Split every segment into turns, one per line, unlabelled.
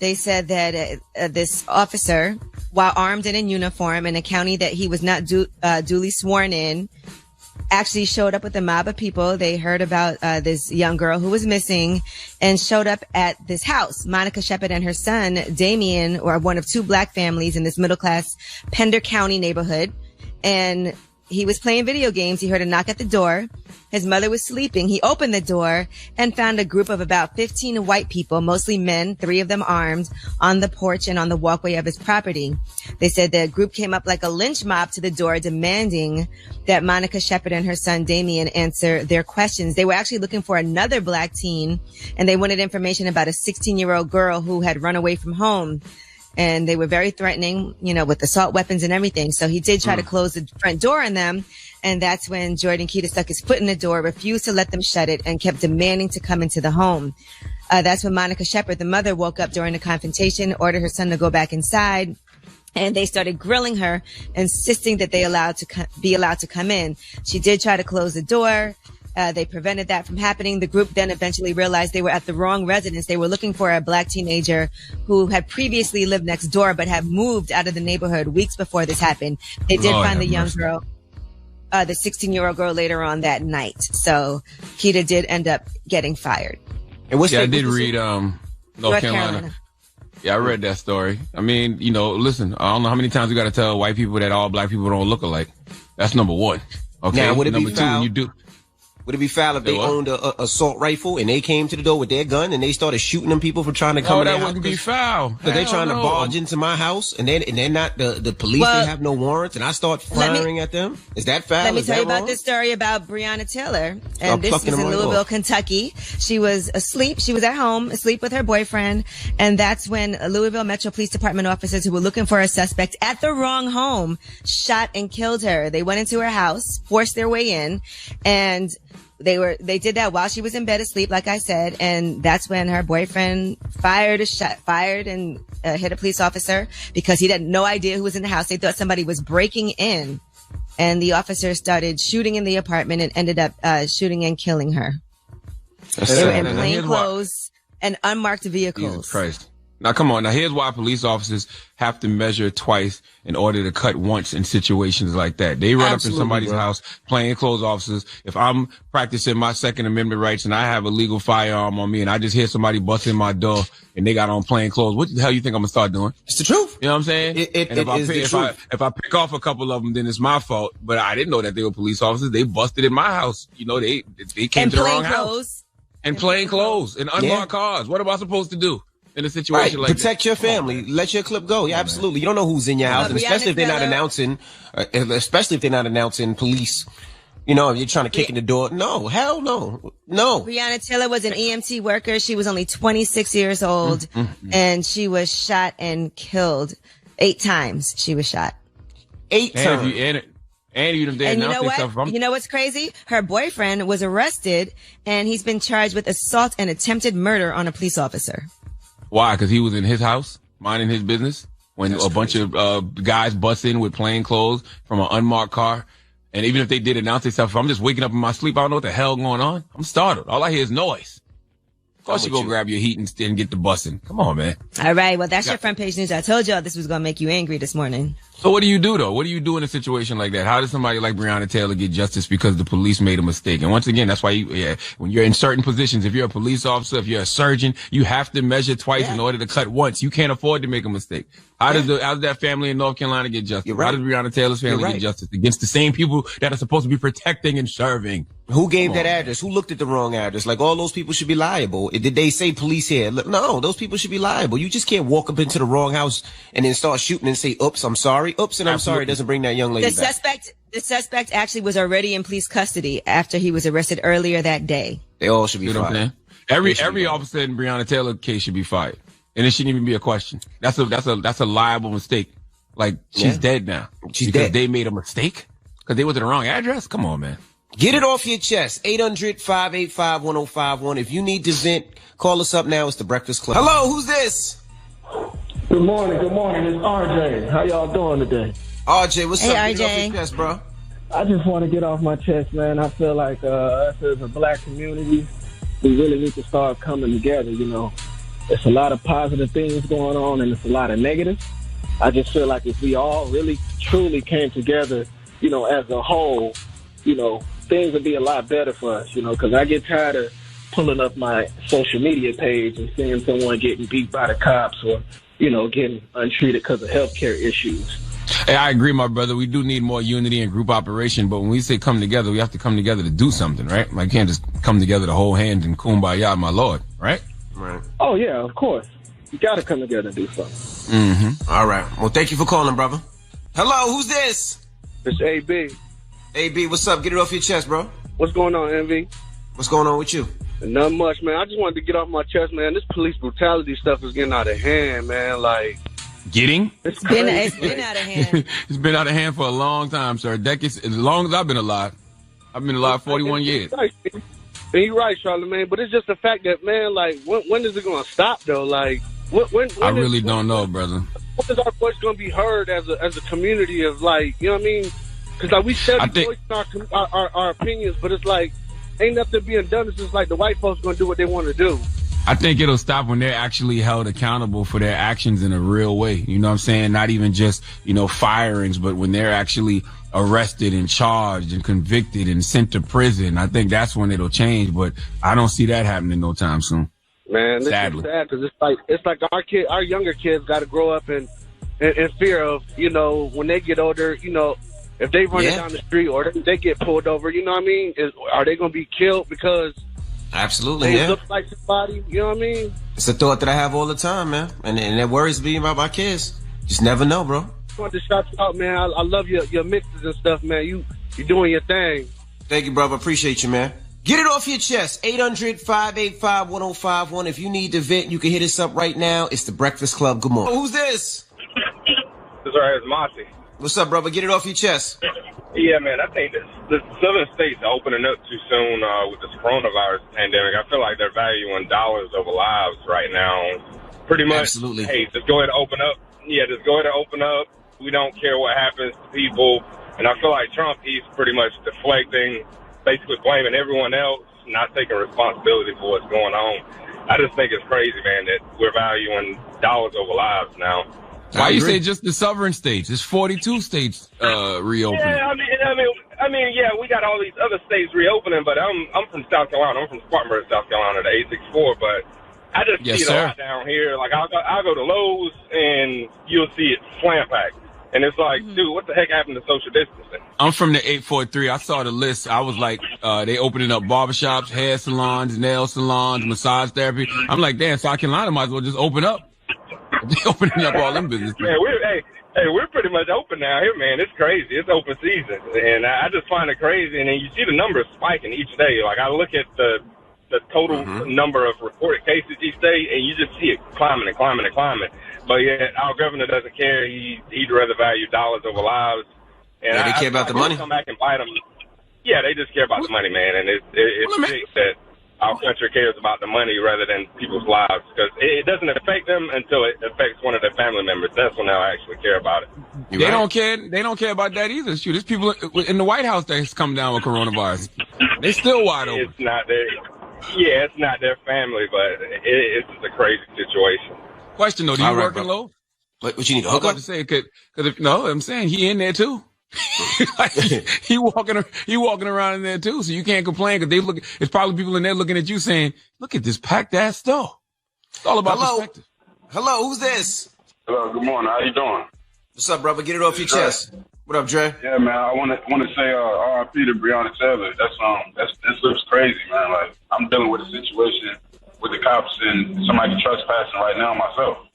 They said that this officer, while armed and in uniform in a county that he was not duly sworn in, actually showed up with a mob of people. They heard about this young girl who was missing and showed up at this house. Monica Shepherd and her son, Damien, were one of two black families in this middle-class Pender County neighborhood. And he was playing video games. He heard a knock at the door. His mother was sleeping. He opened the door and found a group of about 15 white people, mostly men, 3 of them armed, on the porch and on the walkway of his property. They said the group came up like a lynch mob to the door, demanding that Monica Shepherd and her son Damien answer their questions. They were actually looking for another black teen, and they wanted information about a 16-year-old girl who had run away from home. And they were very threatening, with assault weapons and everything. So he did try to close the front door on them. And that's when Jordan Keita stuck his foot in the door, refused to let them shut it, and kept demanding to come into the home. That's when Monica Shepherd, the mother, woke up during the confrontation, ordered her son to go back inside. And they started grilling her, insisting that they be allowed to come in. She did try to close the door. They prevented that from happening. The group then eventually realized they were at the wrong residence. They were looking for a black teenager who had previously lived next door, but had moved out of the neighborhood weeks before this happened. They did find the young girl, the 16-year-old girl, later on that night. So Keita did end up getting fired.
And I did read North Carolina. Yeah, I read that story. I mean, listen, I don't know how many times we got to tell white people that all black people don't look alike. That's number one. Okay.
Now, would it
number
be
two, when you do.
Would it be foul if they owned a assault rifle and they came to the door with their gun and they started shooting them people for trying to come in?
That wouldn't be foul.
Because they're trying to barge into my house and they're not the police. They have no warrants, and I start firing at them. Is that foul?
Let me tell you about this story about Breonna Taylor. And this is in Louisville, Kentucky. She was asleep. She was at home, asleep with her boyfriend. And that's when Louisville Metro Police Department officers who were looking for a suspect at the wrong home shot and killed her. They went into her house, forced their way in, and they did that while she was in bed asleep, like I said, and that's when her boyfriend fired and hit a police officer because he had no idea who was in the house. They thought somebody was breaking in, and the officer started shooting in the apartment and ended up shooting and killing her. They were in plain clothes and unmarked vehicles.
Jesus Christ. Now, come on. Now, here's why police officers have to measure twice in order to cut once in situations like that. They run up in somebody's house, plainclothes officers. If I'm practicing my Second Amendment rights and I have a legal firearm on me and I just hear somebody busting my door and they got on plainclothes, what the hell you think I'm going to start doing?
It's the truth.
You know what I'm saying? If I pick off a couple of them, then it's my fault. But I didn't know that they were police officers. They busted in my house. They came to the wrong house. And plainclothes and unmarked cars. What am I supposed to do in a situation like that?
Protect your family. Let your clip go. Yeah, absolutely. You don't know who's in your house, and especially if they're not announcing police. You're trying to kick in the door. No, hell no. No.
Breonna Taylor was an EMT worker. She was only 26 years old, and she was shot and killed 8 times. She was shot.
8 times.
And you know what?
You know what's crazy? Her boyfriend was arrested, and he's been charged with assault and attempted murder on a police officer.
Why? Because he was in his house, minding his business, when a bunch of guys bust in with plain clothes from an unmarked car. And even if they did announce themselves, if I'm just waking up in my sleep, I don't know what the hell going on. I'm startled. All I hear is noise. Of course you go grab your heat and get the busting. Come on, man.
All right. Well, that's your front page news. I told y'all this was going to make you angry this morning.
So what do you do, though? What do you do in a situation like that? How does somebody like Breonna Taylor get justice because the police made a mistake? And once again, that's why when you're in certain positions, if you're a police officer, if you're a surgeon, you have to measure twice in order to cut once. You can't afford to make a mistake. How does that family in North Carolina get justice? How does Breonna Taylor's family get justice against the same people that are supposed to be protecting and serving?
Who gave that address? Who looked at the wrong address? Like, all those people should be liable. Did they say police here? No, those people should be liable. You just can't walk up into the wrong house and then start shooting and say, oops, I'm sorry. Oops, and I'm sorry doesn't bring that young lady back.
The suspect actually was already in police custody after he was arrested earlier that day.
They all should be fired.
Every officer in Breonna Taylor case should be fired. And it shouldn't even be a question. That's a liable mistake. Like, she's dead now. She's dead. They made a mistake? Because they went to the wrong address? Come on, man.
Get it off your chest. 800-585-1051. If you need to vent, call us up now. It's The Breakfast Club. Hello, who's this?
Good morning. It's RJ. How y'all doing today?
RJ, what's up?
RJ.
Get it off your chest, bro.
I just want to get off my chest, man. I feel like us as a black community, we really need to start coming together, it's a lot of positive things going on and it's a lot of negative. I just feel like if we all really, truly came together, you know, as a whole, you know, things would be a lot better for us, you know, because I get tired of pulling up my social media page and seeing someone getting beat by the cops or, you know, getting untreated because of healthcare issues.
Hey, I agree, my brother. We do need more unity and group operation, but when we say come together, we have to come together to do something, right? Like, can't just come together to hold hands and kumbaya, my lord, right?
Right.
Oh, yeah, of course. You got to come together and do something.
Mm-hmm. All right. Well, thank you for calling, brother. Hello, who's this?
It's AB.
AB, what's up? Get it off your chest, bro.
What's going on, Envy?
What's going on with you?
Nothing much, man. I just wanted to get off my chest, man. This police brutality stuff is getting out of hand, man. Like,
It's been out of hand.
It's been out of hand for a long time, sir. Decades, as long as I've been alive. I've been alive 41 years.
Right. And you're right, Charlamagne. But it's just the fact that, man, like, when is it going to stop, though? Like, when
I really don't know, brother.
When is our voice going to be heard as a community of, like, you know what I mean? Because, like, we said our opinions, but it's like, ain't nothing being done. It's just like the white folks going to do what they want to do.
I think it'll stop when they're actually held accountable for their actions in a real way. You know what I'm saying? Not even just, you know, firings, but when they're actually arrested and charged and convicted and sent to prison. I think that's when it'll change, but I don't see that happening no time soon.
Man, this
sadly.
is sad because it's like our younger kids got to grow up in fear of, you know, when they get older, you know, if they run down the street or they get pulled over, you know what I mean? Are they going to be killed because
absolutely,
they look like somebody? You know what I mean?
It's a thought that I have all the time, man. And that worries me about my kids. Just never know, bro.
I want to shout you out, man. I love your mixes and stuff, man. You doing your thing.
Thank you, brother. Appreciate you, man. Get it off your chest. 800-585-1051. If you need to vent, you can hit us up right now. It's The Breakfast Club. Good morning. Who's this?
This is Monty.
What's up, brother? Get it off your chest.
Yeah, man, I think the southern states are opening up too soon with this coronavirus pandemic. I feel like they're valuing dollars over lives right now. Pretty much,
absolutely.
Hey, just go ahead and open up. Yeah, just go ahead and open up. We don't care what happens to people. And I feel like Trump, he's pretty much deflecting, basically blaming everyone else, not taking responsibility for what's going on. I just think it's crazy, man, that we're valuing dollars over lives now.
Why you say just the sovereign states? It's 42 states reopening.
Yeah, I mean, yeah, we got all these other states reopening, but I'm from South Carolina. I'm from Spartanburg, South Carolina, the 864. But I just see it a lot down here. Like I'll go to Lowe's and you'll see it slam packed, and it's like, dude, what the heck happened to social distancing?
I'm from the 843. I saw the list. I was like, they opening up barbershops, hair salons, nail salons, massage therapy. I'm like, damn, South Carolina might as well just open up. They opening up all them businesses.
Man, we're pretty much open now here, man. It's crazy. It's open season, and I just find it crazy. And then you see the numbers spiking each day. Like I look at the total number of reported cases each day, and you just see it climbing and climbing and climbing. But yet our governor doesn't care. He'd rather value dollars over lives. And
they care about the money.
Come back and bite them. Yeah, they just care about the money, man. And it's sick that our country cares about the money rather than people's lives, because it doesn't affect them until it affects one of their family members. That's when they'll actually care about it.
They don't care. They don't care about that either. Shoot, there's people in the White House that's come down with coronavirus. They still wide open.
It's not their, it's not their family, but it's just a crazy situation.
Question though, do you work in Lowe's?
What you need to hook up?
to say, cause no, I'm saying he in there too. Like, he walking around in there too, so you can't complain because it's probably people in there looking at you saying, "Look at this packed ass store." It's all about perspective.
Hello, who's this?
Hello, good morning. How you doing?
What's up, brother? Get it off your chest. What up, Dre?
Yeah, man. I want to say R.I.P. to Breonna Taylor. This looks crazy, man. Like I'm dealing with a situation with the cops and somebody trespassing right now myself,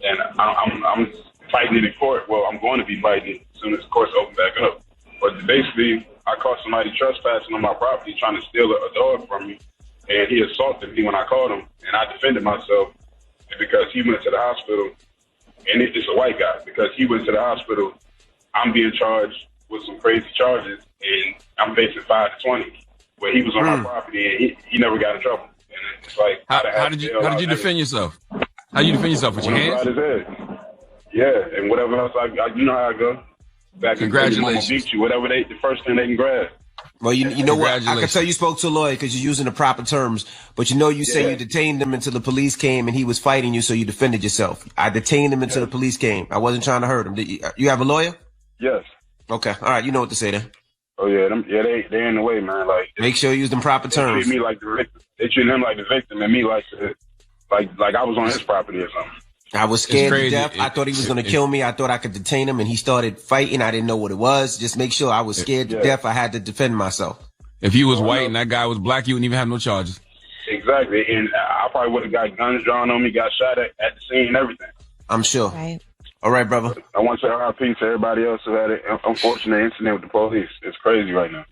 and I'm fighting it in court. Well, I'm going to be fighting as soon as the courts open back up. But basically, I caught somebody trespassing on my property, trying to steal a dog from me, and he assaulted me when I caught him, and I defended myself because he went to the hospital, and it's a white guy. Because he went to the hospital, I'm being charged with some crazy charges, and I'm facing 5 to 20. But he was on my property, and he never got in trouble. And it's like,
how did you defend yourself? How you defend yourself with your hands?
Right his head. Yeah, and whatever else you know how I go. Back
congratulations.
Beat you, whatever the first thing they can grab.
Well, you know what? I can tell you spoke to a lawyer because you're using the proper terms. But you say you detained him until the police came and he was fighting you, so you defended yourself. I detained him until the police came. I wasn't trying to hurt him. You have a lawyer?
Yes.
Okay. All right. You know what to say then.
Oh yeah, they in the way, man. Like,
make sure you use them proper terms.
They treat me like the victim. They treat him like the victim, and me like I was on his property or something.
I was scared to death. I thought he was going to kill me. I thought I could detain him, and he started fighting. I didn't know what it was. Just make sure I was scared to death. I had to defend myself.
If he was white and that guy was black, you wouldn't even have no charges.
Exactly, and I probably would have got guns drawn on me, got shot at the scene and everything.
I'm sure.
Right.
All right, brother.
I want to say RIP to everybody else who had an unfortunate incident with the police. It's crazy right now.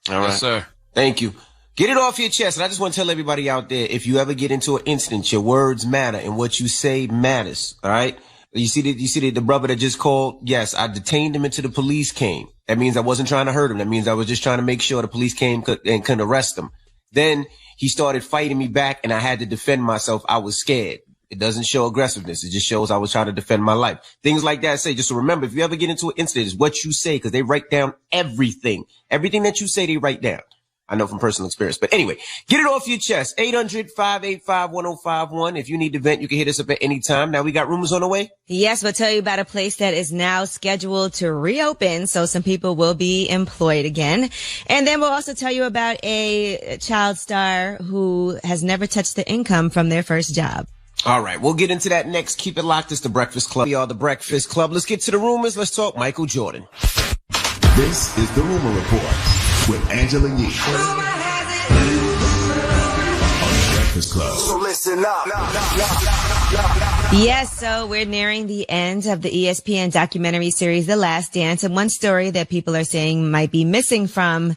All right.
Yes, sir.
Thank you. Get it off your chest. And I just want to tell everybody out there, if you ever get into an incident, your words matter and what you say matters. All right. You see the brother that just called? Yes, I detained him until the police came. That means I wasn't trying to hurt him. That means I was just trying to make sure the police came and couldn't arrest him. Then he started fighting me back and I had to defend myself. I was scared. It doesn't show aggressiveness. It just shows I was trying to defend my life. Things like that say, just to remember, if you ever get into an incident, it's what you say, because they write down everything. Everything that you say, they write down. I know from personal experience. But anyway, get it off your chest. 800-585-1051. If you need to vent, you can hit us up at any time. Now we got rumors on the way.
Yes, we'll tell you about a place that is now scheduled to reopen. So some people will be employed again. And then we'll also tell you about a child star who has never touched the income from their first job.
All right. We'll get into that next. Keep it locked. It's the Breakfast Club. We are the Breakfast Club. Let's get to the rumors. Let's talk Michael Jordan.
This is the Rumor Report with Angela Yee. On the Breakfast Club.
So listen up.
Yes, so we're nearing the end of the ESPN documentary series, The Last Dance. And one story that people are saying might be missing from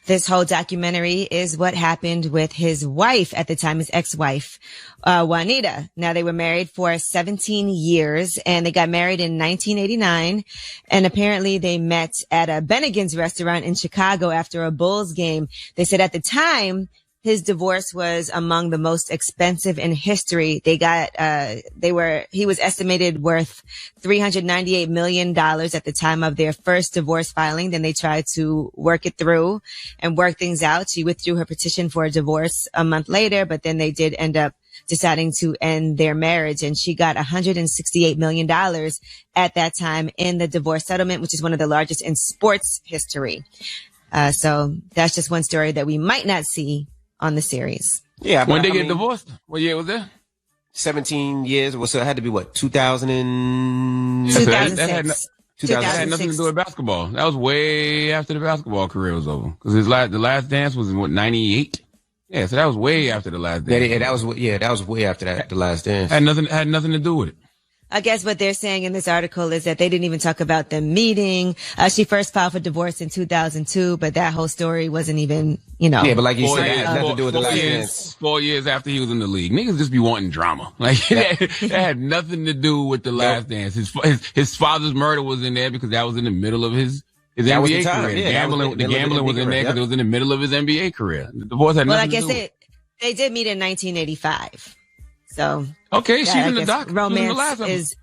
this whole documentary is what happened with his wife at the time, his ex-wife, Juanita. Now, they were married for 17 years and they got married in 1989. And apparently they met at a Bennigan's restaurant in Chicago after a Bulls game. They said at the time, his divorce was among the most expensive in history. He was estimated worth $398 million at the time of their first divorce filing. Then they tried to work it through and work things out. She withdrew her petition for a divorce a month later, but then they did end up deciding to end their marriage. And she got $168 million at that time in the divorce settlement, which is one of the largest in sports history. So that's just one story that we might not see on the series.
Yeah.
When they get divorced? What year was that?
17 years. So it had to be what? 2006.
That had nothing to do with basketball. That was way after the basketball career was over. Because the Last Dance was in what, 98? Yeah, so that was way after the Last Dance.
That was way after that, the Last Dance.
Had nothing to do with it.
I guess what they're saying in this article is that they didn't even talk about them meeting. She first filed for divorce in 2002, but that whole story wasn't even,
Yeah, but like you said, that had nothing to do with the Last Dance.
4 years after he was in the league. Niggas just be wanting drama. Like, that had nothing to do with the Last Dance. His father's murder was in there because that was in the middle of his NBA career.
Yeah,
the gambling was in there because it was in the middle of his NBA career. The divorce had nothing to do with it.
They did meet in 1985. So.
Okay, she's in the doc.
Romance is,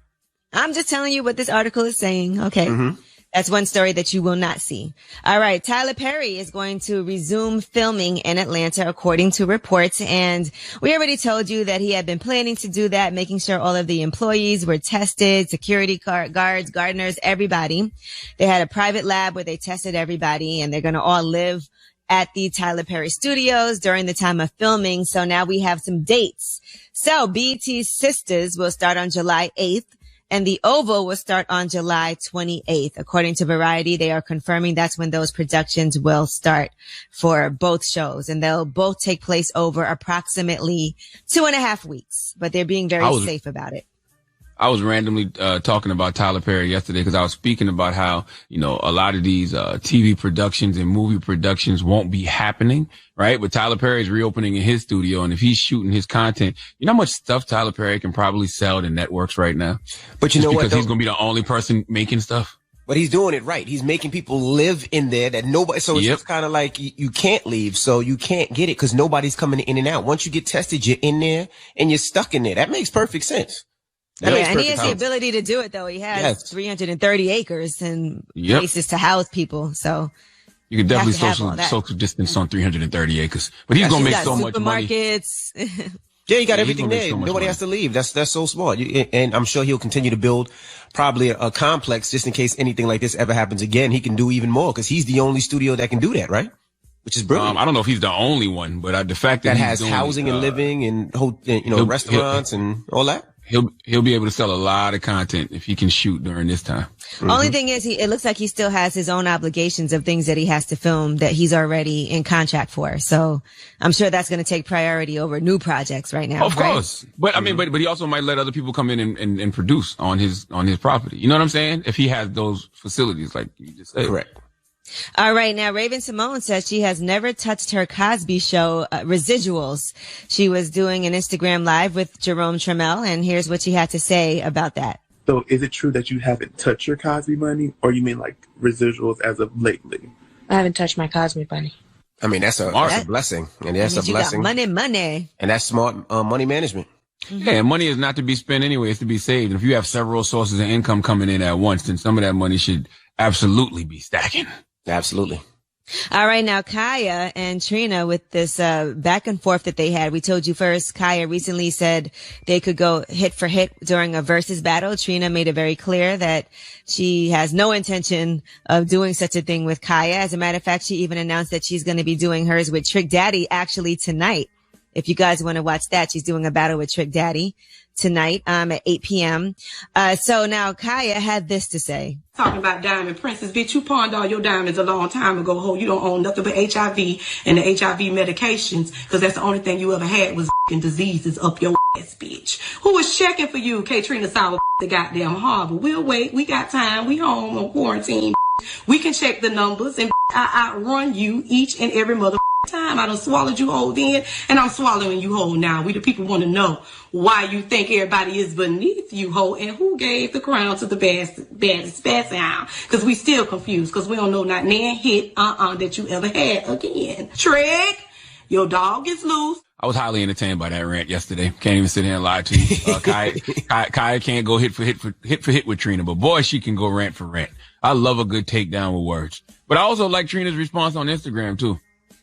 I'm just telling you what this article is saying. Okay. Mm-hmm. That's one story that you will not see. All right. Tyler Perry is going to resume filming in Atlanta, according to reports. And we already told you that he had been planning to do that, making sure all of the employees were tested, security guards, gardeners, everybody. They had a private lab where they tested everybody, and they're going to all live at the Tyler Perry Studios during the time of filming. So now we have some dates. So BET's Sisters will start on July 8th. And The Oval will start on July 28th. According to Variety, they are confirming that's when those productions will start for both shows. And they'll both take place over approximately 2.5 weeks. But they're being very safe about it.
I was randomly talking about Tyler Perry yesterday because I was speaking about how, a lot of these TV productions and movie productions won't be happening, right? But Tyler Perry's reopening in his studio, and if he's shooting his content, you know how much stuff Tyler Perry can probably sell to networks right now?
But you know what?
Because he's going to be the only person making stuff.
But he's doing it right. He's making people live in there that nobody, so it's just kind of like you can't leave, so you can't get it because nobody's coming in and out. Once you get tested, you're in there and you're stuck in there. That makes perfect sense.
And he has the ability to do it, though. He has 330 acres and places to house people. So
You could definitely social distance on 330 acres. But he's going to make so much money.
Supermarkets.
Yeah, you got everything there. Nobody has to leave. That's so smart. And I'm sure he'll continue to build probably a complex just in case anything like this ever happens again. He can do even more because he's the only studio that can do that, right? Which is brilliant.
I don't know if he's the only one, but the fact that
has housing and living and restaurants and all that.
He'll be able to sell a lot of content if he can shoot during this time.
Mm-hmm. Only thing is, it looks like he still has his own obligations of things that he has to film that he's already in contract for. So I'm sure that's going to take priority over new projects right now.
Of course. But I mean, but he also might let other people come in and produce on his property. You know what I'm saying? If he has those facilities, like you just said.
Correct.
All right. Now, Raven-Symoné says she has never touched her Cosby Show residuals. She was doing an Instagram Live with Jerome Trammell, and here's what she had to say about that.
So is it true that you haven't touched your Cosby money, or you mean like residuals as of lately?
I haven't touched my Cosby money.
I mean, that's a blessing. And that's a blessing.
You got money.
And that's smart money management.
Mm-hmm. Yeah, money is not to be spent anyway. It's to be saved. And if you have several sources of income coming in at once, then some of that money should absolutely be stacking.
Absolutely.
All right. Now, Kaya and Trina, with this back and forth that they had, we told you first, Kaya recently said they could go hit for hit during a versus battle. Trina made it very clear that she has no intention of doing such a thing with Kaya. As a matter of fact, she even announced that she's going to be doing hers with Trick Daddy actually tonight. If you guys want to watch that, she's doing a battle with Trick Daddy tonight at 8 p.m. So now Kaya had this to say.
Talking about Diamond Princess, bitch, you pawned all your diamonds a long time ago, ho. You don't own nothing but HIV and the HIV medications, because that's the only thing you ever had was diseases up your ass, bitch. Who was checking for you? Katrina Sauer, the goddamn harbor. We'll wait. We got time. We home on quarantine. We can check the numbers, and I outrun you each and every mother time. I done swallowed you whole then, and I'm swallowing you whole now. We the people want to know why you think everybody is beneath you, ho, and who gave the crown to the baddest hound. Because we still confused, because we don't know not nan hit that you ever had again. Trick, your dog is loose.
I was highly entertained by that rant yesterday. Can't even sit here and lie to you. Kaya can't go hit for hit with Trina, but boy, she can go rant for rant. I love a good takedown with words. But I also like Trina's response on Instagram too.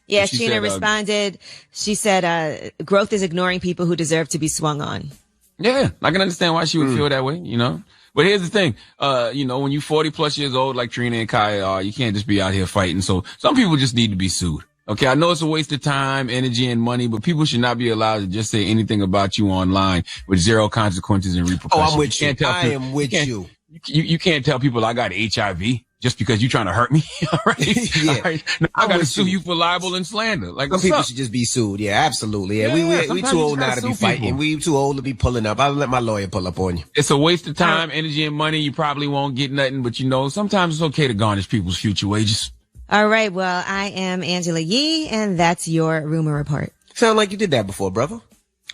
Yeah, Trina responded. She said, growth is ignoring people who deserve to be swung on.
Yeah, I can understand why she would feel that way, you know. But here's the thing, when you're 40 plus years old like Trina and Kaya are, you can't just be out here fighting. So some people just need to be sued. Okay, I know it's a waste of time, energy, and money, but people should not be allowed to just say anything about you online with zero consequences and repercussions.
Oh, I'm with you. I am with you.
You can't tell people I got HIV just because you're trying to hurt me. All right.
Yeah.
All right. Now, I got to sue you for libel and slander. Like,
some people should just be sued. Yeah, absolutely. Yeah, we too old now to be fighting. People. We too old to be pulling up. I'll let my lawyer pull up on you.
It's a waste of time, energy, and money. You probably won't get nothing, but sometimes it's okay to garnish people's future wages.
All right. Well, I am Angela Yee, and that's your rumor report.
Sound like you did that before, brother.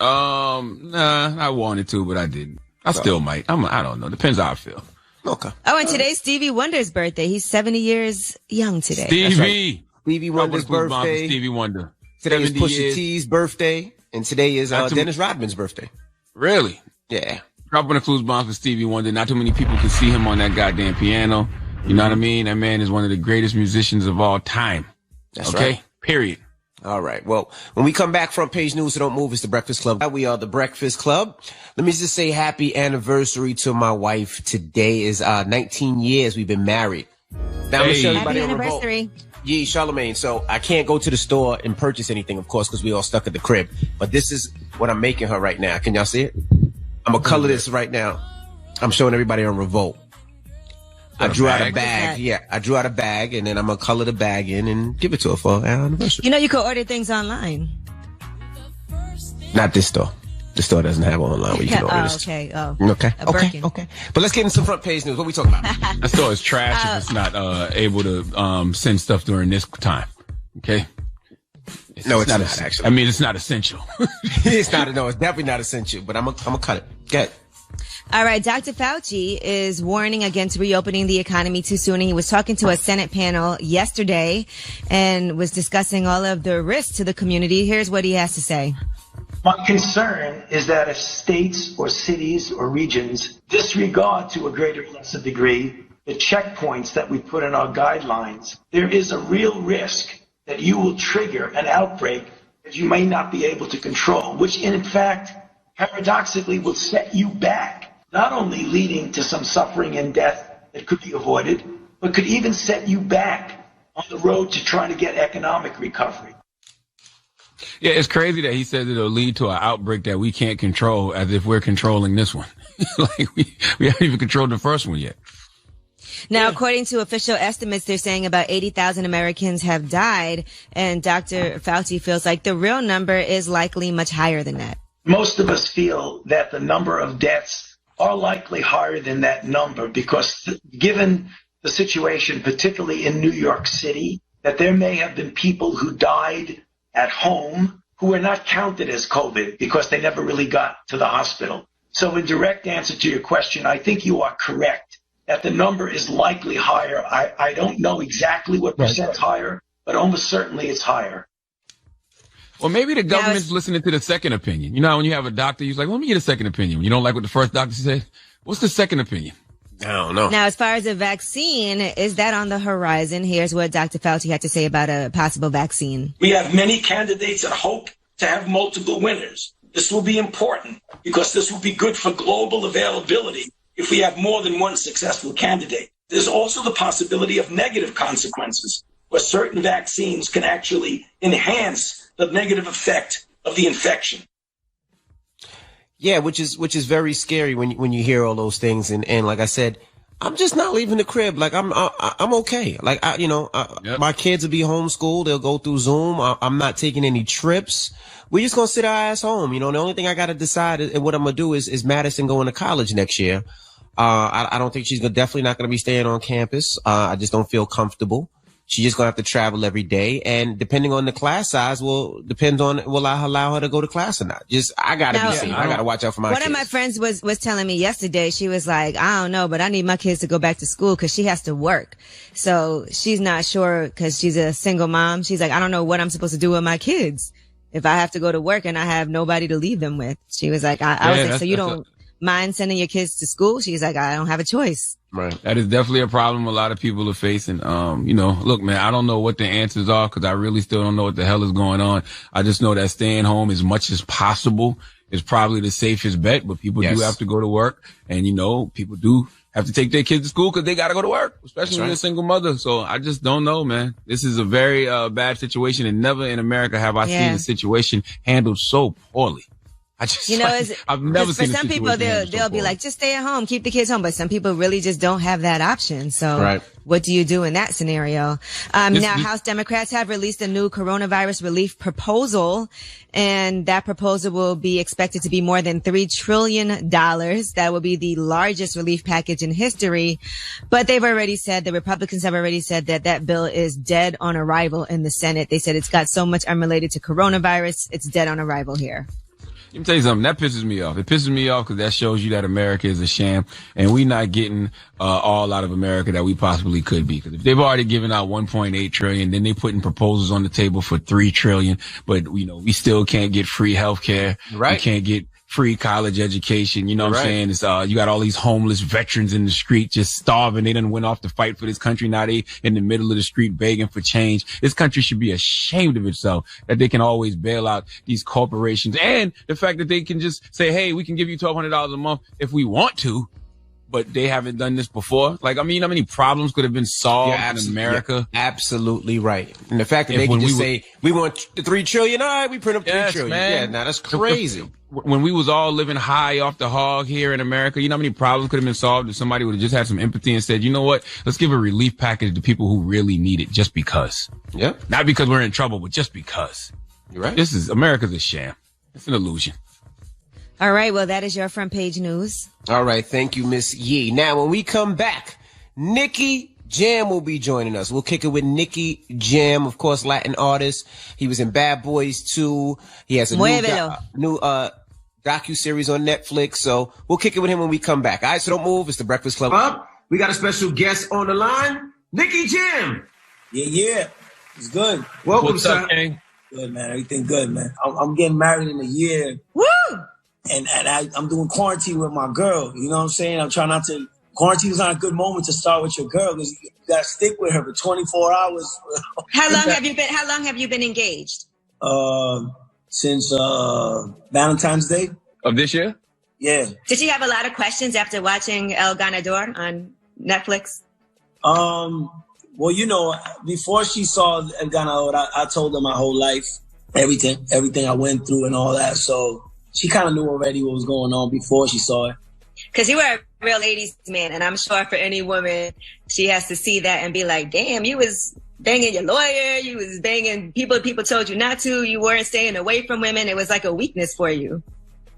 Nah, I wanted to, but I didn't. I still might. I don't know. Depends how I feel.
Okay.
Oh, and today's Stevie Wonder's birthday. He's 70 years young today.
Stevie
Wonder's birthday.
Stevie Wonder.
Today is Pusha T's birthday, and today is Dennis Rodman's birthday.
Really?
Yeah.
Dropping the clues bombs for Stevie Wonder. Not too many people can see him on that goddamn piano. You know what I mean? That man is one of the greatest musicians of all time.
That's right.
Period.
All right. Well, when we come back, front page news, so don't move. It's the Breakfast Club. We are the Breakfast Club. Let me just say happy anniversary to my wife. Today is 19 years we've been married. Now, I'm show
happy anniversary.
Yeah, Charlamagne. So I can't go to the store and purchase anything, of course, because we all stuck at the crib. But this is what I'm making her right now. Can y'all see it? I'm going to color this right now. I'm showing everybody on Revolt. I drew out a bag. Yeah, I drew out a bag, and then I'm going to color the bag in and give it to her for our anniversary.
You can order things online.
Not this store. The store doesn't have online where you can order this.
Okay.
Okay. But let's get into some front page news. What are we talking about?
That store is trash if it's not able to send stuff during this time. Okay?
It's not actually.
I mean, it's not essential.
It's not. No, it's definitely not essential, but I'm going to cut it. Go ahead.
All right. Dr. Fauci is warning against reopening the economy too soon. He was talking to a Senate panel yesterday and was discussing all of the risks to the community. Here's what he has to say.
My concern is that if states or cities or regions disregard to a greater or lesser degree the checkpoints that we put in our guidelines, there is a real risk that you will trigger an outbreak that you may not be able to control, which in fact, paradoxically, will set you back, not only leading to some suffering and death that could be avoided, but could even set you back on the road to trying to get economic recovery.
Yeah, it's crazy that he says it'll lead to an outbreak that we can't control, as if we're controlling this one. Like we haven't even controlled the first one yet.
Now, according to official estimates, they're saying about 80,000 Americans have died, and Dr. Fauci feels like the real number is likely much higher than that.
Most of us feel that the number of deaths are likely higher than that number because given the situation, particularly in New York City, that there may have been people who died at home who were not counted as COVID because they never really got to the hospital. So in direct answer to your question, I think you are correct that the number is likely higher. I don't know exactly what percent's higher, but almost certainly it's higher.
Well, maybe the government's listening to the second opinion. You know how when you have a doctor, you're like, well, let me get a second opinion. When you don't like what the first doctor said, what's the second opinion?
I don't know.
Now, as far as a vaccine, is that on the horizon? Here's what Dr. Fauci had to say about a possible vaccine.
We have many candidates that hope to have multiple winners. This will be important because this will be good for global availability if we have more than one successful candidate. There's also the possibility of negative consequences, where certain vaccines can actually enhance the negative effect of the infection.
Yeah, which is very scary when you hear all those things. And like I said, I'm just not leaving the crib. Like I'm okay. Like my kids will be homeschooled. They'll go through Zoom. I'm not taking any trips. We're just going to sit our ass home. You know, the only thing I got to decide and what I'm going to do is Madison going to college next year. I don't think she's definitely not going to be staying on campus. I just don't feel comfortable. She's just going to have to travel every day. And depending on the class size depends on, will I allow her to go to class or not? I got to be safe. I got to watch out for my kids.
One of my friends was telling me yesterday, she was like, I don't know, but I need my kids to go back to school because she has to work. So she's not sure because she's a single mom. She's like, I don't know what I'm supposed to do with my kids if I have to go to work and I have nobody to leave them with. She was like, I was like, so you don't mind sending your kids to school? She's like, I don't have a choice.
Right. That is definitely a problem a lot of people are facing. Look, man, I don't know what the answers are because I really still don't know what the hell is going on. I just know that staying home as much as possible is probably the safest bet, but people do have to go to work and, people do have to take their kids to school because they got to go to work, especially when you're a single mother. So I just don't know, man. This is a very bad situation, and never in America have I seen a situation handled so poorly. I've never seen.
For some people, they'll be like, just stay at home, keep the kids home. But some people really just don't have that option. So what do you do in that scenario? Now, House Democrats have released a new coronavirus relief proposal, and that proposal will be expected to be more than $3 trillion. That will be the largest relief package in history. But the Republicans have already said that bill is dead on arrival in the Senate. They said it's got so much unrelated to coronavirus, it's dead on arrival here.
Let me tell you something. That pisses me off. It pisses me off because that shows you that America is a sham and we're not getting all out of America that we possibly could be. Because if they've already given out 1.8 trillion, then they putting proposals on the table for 3 trillion. But, we still can't get free health care. Right. We can't get free college education. You know what I'm saying? It's, you got all these homeless veterans in the street just starving. They done went off to fight for this country. Now they in the middle of the street begging for change. This country should be ashamed of itself that they can always bail out these corporations, and the fact that they can just say, hey, we can give you $1,200 a month if we want to. But they haven't done this before. Like, how many problems could have been solved in America?
Yeah, absolutely right. And the fact that they can just say, we want $3 trillion. All right, we print up $3 trillion. Man. Yeah, now that's crazy.
When we was all living high off the hog here in America, you know how many problems could have been solved if somebody would have just had some empathy and said, you know what? Let's give a relief package to people who really need it just because.
Yep.
Not because we're in trouble, but just because.
You're right.
America's a sham. It's an illusion.
All right. Well, that is your front page news.
All right. Thank you, Miss Yee. Now, when we come back, Nicky Jam will be joining us. We'll kick it with Nicky Jam, of course, Latin artist. He was in Bad Boys 2. He has a new docu-series on Netflix. So we'll kick it with him when we come back. All right. So don't move. It's the Breakfast Club. We got a special guest on the line, Nicky Jam.
Yeah. It's good.
Welcome, sir.
Good, man. Everything good, man. I'm getting married in a year.
Woo!
And I'm doing quarantine with my girl. You know what I'm saying? I'm trying not to quarantine is not a good moment to start with your girl because you got to stick with her for 24 hours.
How long have you been engaged?
Since Valentine's Day.
Of this year?
Yeah.
Did she have a lot of questions after watching El Ganador on Netflix?
Well, you know, before she saw El Ganador, I told her my whole life, everything I went through and all that. So she kind of knew already what was going on before she saw it.
Because you were a real 80s man, and I'm sure for any woman, she has to see that and be like, damn, you was banging your lawyer, you was banging people told you not to, you weren't staying away from women. It was like a weakness for you.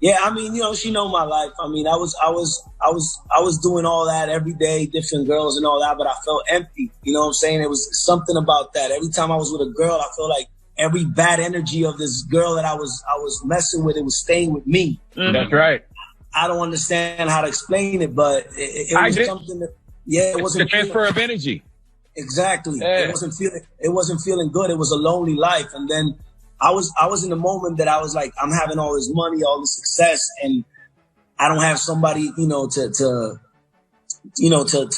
Yeah, I mean, you know, she know my life. I mean, I was doing all that every day, different girls and all that, but I felt empty. You know what I'm saying? It was something about that. Every time I was with a girl, I felt like every bad energy of this girl that I was messing with, it was staying with me.
Mm-hmm. That's right.
I don't understand how to explain it, but it was something that, it wasn't
the transfer of energy.
Exactly.
Yeah.
It wasn't feeling good. It was a lonely life. And then I was in the moment that I was like, I'm having all this money, all this success, and I don't have somebody, you know, to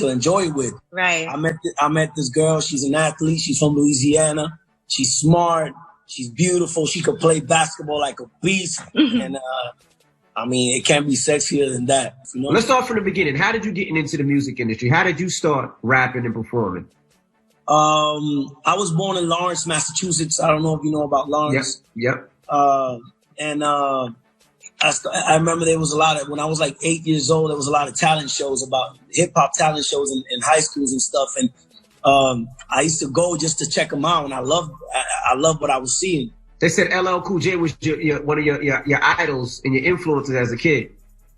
enjoy it with.
Right.
I met this girl. She's an athlete. She's from Louisiana. She's smart. She's beautiful. She could play basketball like a beast. And, I mean, it can't be sexier than that. You know?
Let's start from the beginning. How did you get into the music industry? How did you start rapping and performing?
I was born in Lawrence, Massachusetts. I don't know if you know about Lawrence.
Yep.
I remember there was a lot of, when I was like 8 years old, there was a lot of talent shows about hip hop talent shows in high schools and stuff. And I used to go just to check them out, and I loved what I was seeing.
They said LL Cool J was one of your idols and your influences as a kid.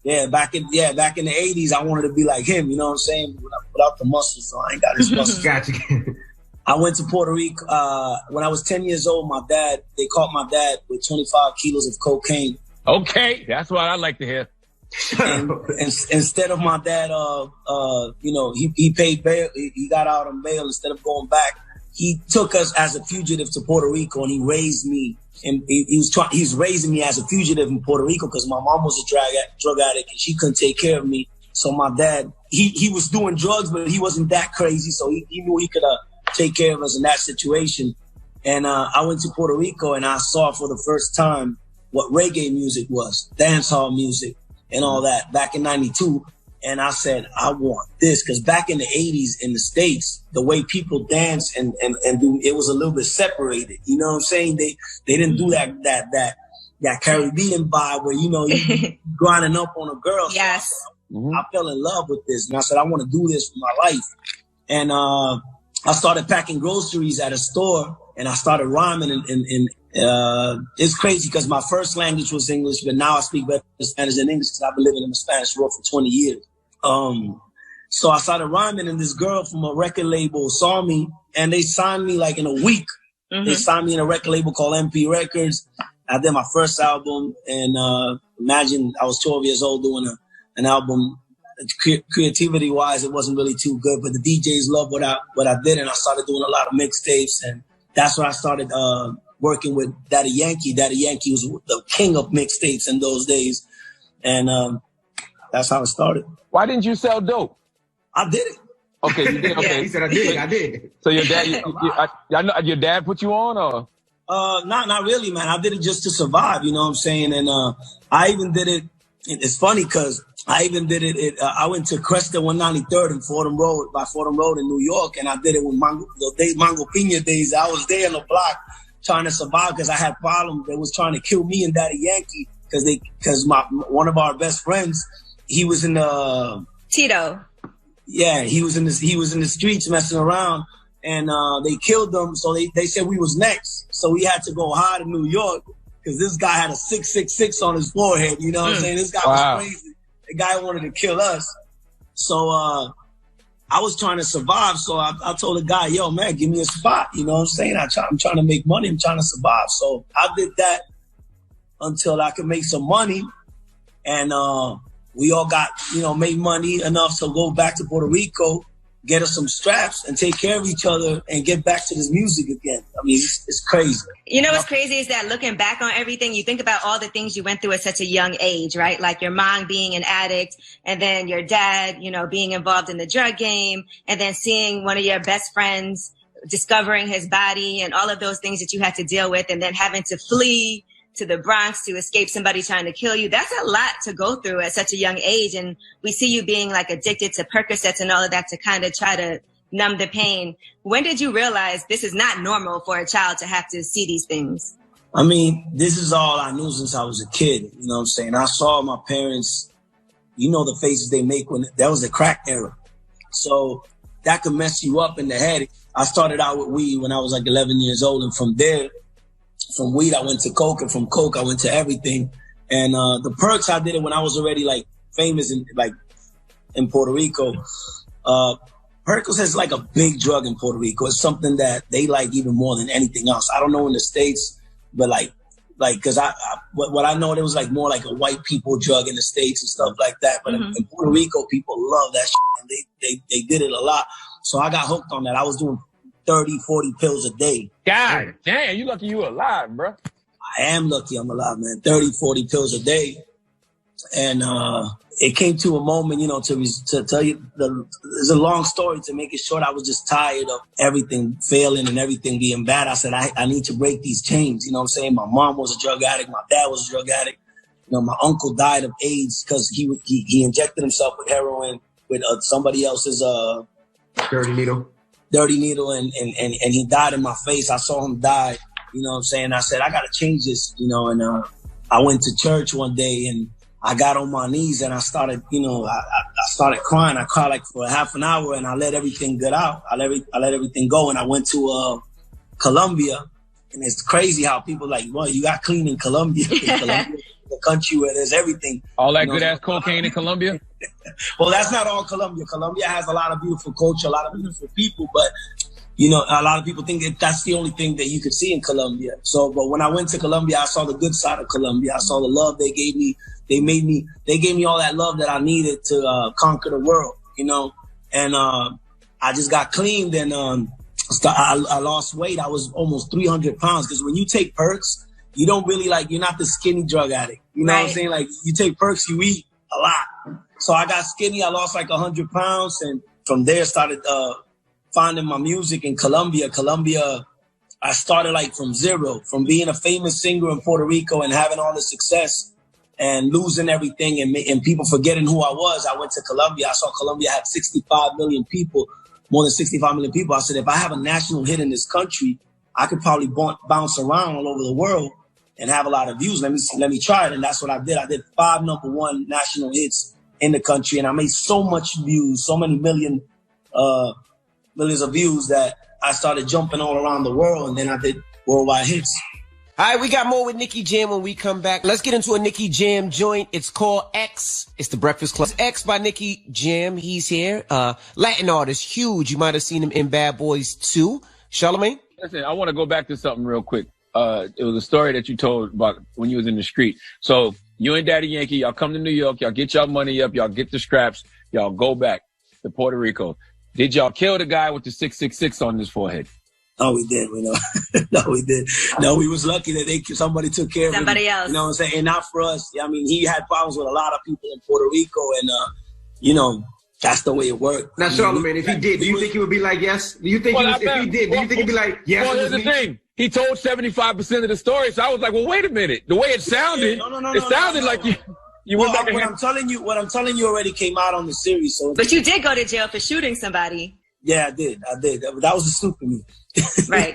Yeah, back in the 80s, I wanted to be like him. You know what I'm saying? Without the muscles, so I ain't got his muscles.
Gotcha.
I went to Puerto Rico when I was 10 years old. They caught my dad with 25 kilos of cocaine.
Okay, that's what I like to hear.
and instead of my dad, he paid bail. He got out on bail. Instead of going back, he took us as a fugitive to Puerto Rico, and he raised me. And he's raising me as a fugitive in Puerto Rico because my mom was a drug addict and she couldn't take care of me. So my dad, he was doing drugs, but he wasn't that crazy. So he knew he could take care of us in that situation. And I went to Puerto Rico and I saw for the first time what reggae music was, dancehall music and all that back in 92. And I said, I want this, because back in the 80s in the States, the way people dance and do, it was a little bit separated. You know what I'm saying? They didn't do that Caribbean vibe where, you know, you grinding up on a girl.
Yes.
So I fell in love with this, and I said, I want to do this for my life. And I started packing groceries at a store, and I started rhyming. And it's crazy because my first language was English, but now I speak better Spanish than English because I've been living in the Spanish world for 20 years. So I started rhyming, and this girl from a record label saw me, and they signed me like in a week. Mm-hmm. They signed me in a record label called MP Records. I did my first album, and imagine I was 12 years old doing an album. Creativity wise, it wasn't really too good, but the DJs loved what I did, and I started doing a lot of mixtapes, and that's when I started working with Daddy Yankee. Daddy Yankee was the king of mixtapes in those days, and that's how it started.
Why didn't you sell dope?
I did it.
Okay, you did. Okay,
he said I did.
So your dad, your dad put you on, or?
Not really, man. I did it just to survive. You know what I'm saying? And I even did it. It's funny because I even did it. I went to Cresta 193rd and Fordham Road in New York, and I did it with Mango Pina days. I was there on the block trying to survive because I had problems. They was trying to kill me and Daddy Yankee because one of our best friends, he was in the
Tito.
Yeah, he was in the streets messing around, and they killed him. So they said we was next. So we had to go hide in New York because this guy had a 666 on his forehead. You know what I'm saying? This guy was crazy. The guy wanted to kill us. So I was trying to survive. So I told the guy, yo, man, give me a spot. You know what I'm saying? I'm trying to make money. I'm trying to survive. So I did that until I could make some money. And we all got, made money enough to go back to Puerto Rico. get us some straps and take care of each other and get back to this music again. I mean, it's crazy.
You know what's crazy is that looking back on everything, you think about all the things you went through at such a young age, right? Like your mom being an addict, and then your dad, you know, being involved in the drug game, and then seeing one of your best friends discovering his body and all of those things that you had to deal with, and then having to flee to the Bronx to escape somebody trying to kill you. That's a lot to go through at such a young age. And we see you being like addicted to Percocets and all of that to kind of try to numb the pain. When did you realize this is not normal for a child to have to see these things?
I mean, this is all I knew since I was a kid. You know what I'm saying? I saw my parents, you know, the faces they make when that was the crack era. So that could mess you up in the head. I started out with weed when I was like 11 years old. And from there, from weed, I went to coke, and from coke, I went to everything. And the perks, I did it when I was already like famous in Puerto Rico. Percocet is like a big drug in Puerto Rico. It's something that they like even more than anything else. I don't know in the States, but cause what I know, it was like more like a white people drug in the States and stuff like that. But in Puerto Rico, people love that shit, and they did it a lot. So I got hooked on that. I was doing 30, 40 pills a day.
God damn, you lucky you alive, bro.
I am lucky I'm alive, man. 30, 40 pills a day. And it came to a moment, you know, to tell you, there's a long story. To make it short, I was just tired of everything failing and everything being bad. I said, I need to break these chains. You know what I'm saying? My mom was a drug addict. My dad was a drug addict. You know, my uncle died of AIDS because he injected himself with heroin with somebody else's
dirty needle, and
he died in my face. I saw him die. You know what I'm saying? I said, I got to change this, you know, and I went to church one day and I got on my knees and I started, you know, I started crying. I cried like for half an hour and I let everything get out. I let everything go. And I went to Colombia, and it's crazy how people like, well, you got clean in Colombia. Colombia, the country where there's everything.
All that good ass cocaine in Colombia?
Well, that's not all Colombia. Colombia has a lot of beautiful culture, a lot of beautiful people, but you know, a lot of people think that that's the only thing that you could see in Colombia. So, but when I went to Colombia, I saw the good side of Colombia. I saw the love they gave me. They gave me all that love that I needed to conquer the world, you know. And I just got cleaned and I lost weight. I was almost 300 pounds because when you take perks, you don't really you're not the skinny drug addict. You know what I'm saying? Like you take perks, you eat a lot. So I got skinny. I lost like 100 pounds. And from there started finding my music in Colombia. I started like from zero, from being a famous singer in Puerto Rico and having all the success and losing everything and people forgetting who I was. I went to Colombia. I saw Colombia had 65 million people, more than 65 million people. I said, if I have a national hit in this country, I could probably bounce around all over the world and have a lot of views. Let me try it. And that's what I did. I did 5 #1 national hits in the country. And I made so much views, so many millions of views that I started jumping all around the world. And then I did worldwide hits.
All right, we got more with Nicky Jam when we come back. Let's get into a Nicky Jam joint. It's called X. It's the Breakfast Club. It's X by Nicky Jam. He's here. Latin artist, huge. You might have seen him in Bad Boys 2. Charlamagne?
Listen, I want to go back to something real quick. It was a story that you told about when you was in the street. So you and Daddy Yankee, y'all come to New York, y'all get y'all money up, y'all get the scraps, y'all go back to Puerto Rico. Did y'all kill the guy with the 666 on his forehead?
No, we did. No, we did. No, we was lucky that somebody took care of him.
Somebody else.
You know what I'm saying? And not for us. I mean, he had problems with a lot of people in Puerto Rico, and you know, that's the way it worked.
Now, Charlamagne, if he did, do you think he would be like yes? Do you think if he did, do you think he'd be like yes?
Well, here's the thing. He told 75% of the story, so I was like, well, wait a minute. The way it sounded, it sounded like you went back.
What I'm telling you already came out on the series. So,
but you did go to jail for shooting somebody.
Yeah, I did. That was the stupid me.
Right.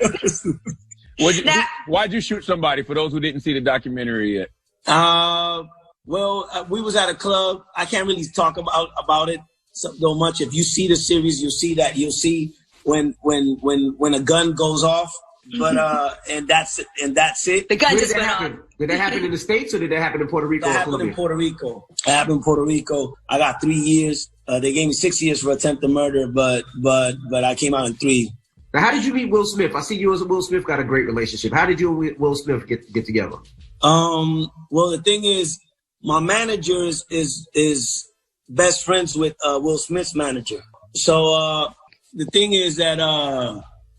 Why'd
you shoot somebody, for those who didn't see the documentary yet?
Well, we was at a club. I can't really talk about it so much. If you see the series, you'll see that. You'll see when a gun goes off. But and that's it.
The gun just went off.
Did that happen in the States or did that happen in Puerto Rico?
That happened in Puerto Rico. I got 3 years. They gave me 6 years for attempted murder, but I came out in 3.
Now, how did you meet Will Smith? I see you as Will Smith got a great relationship. How did you and Will Smith get together?
Well, the thing is, my manager is best friends with Will Smith's manager. So the thing is that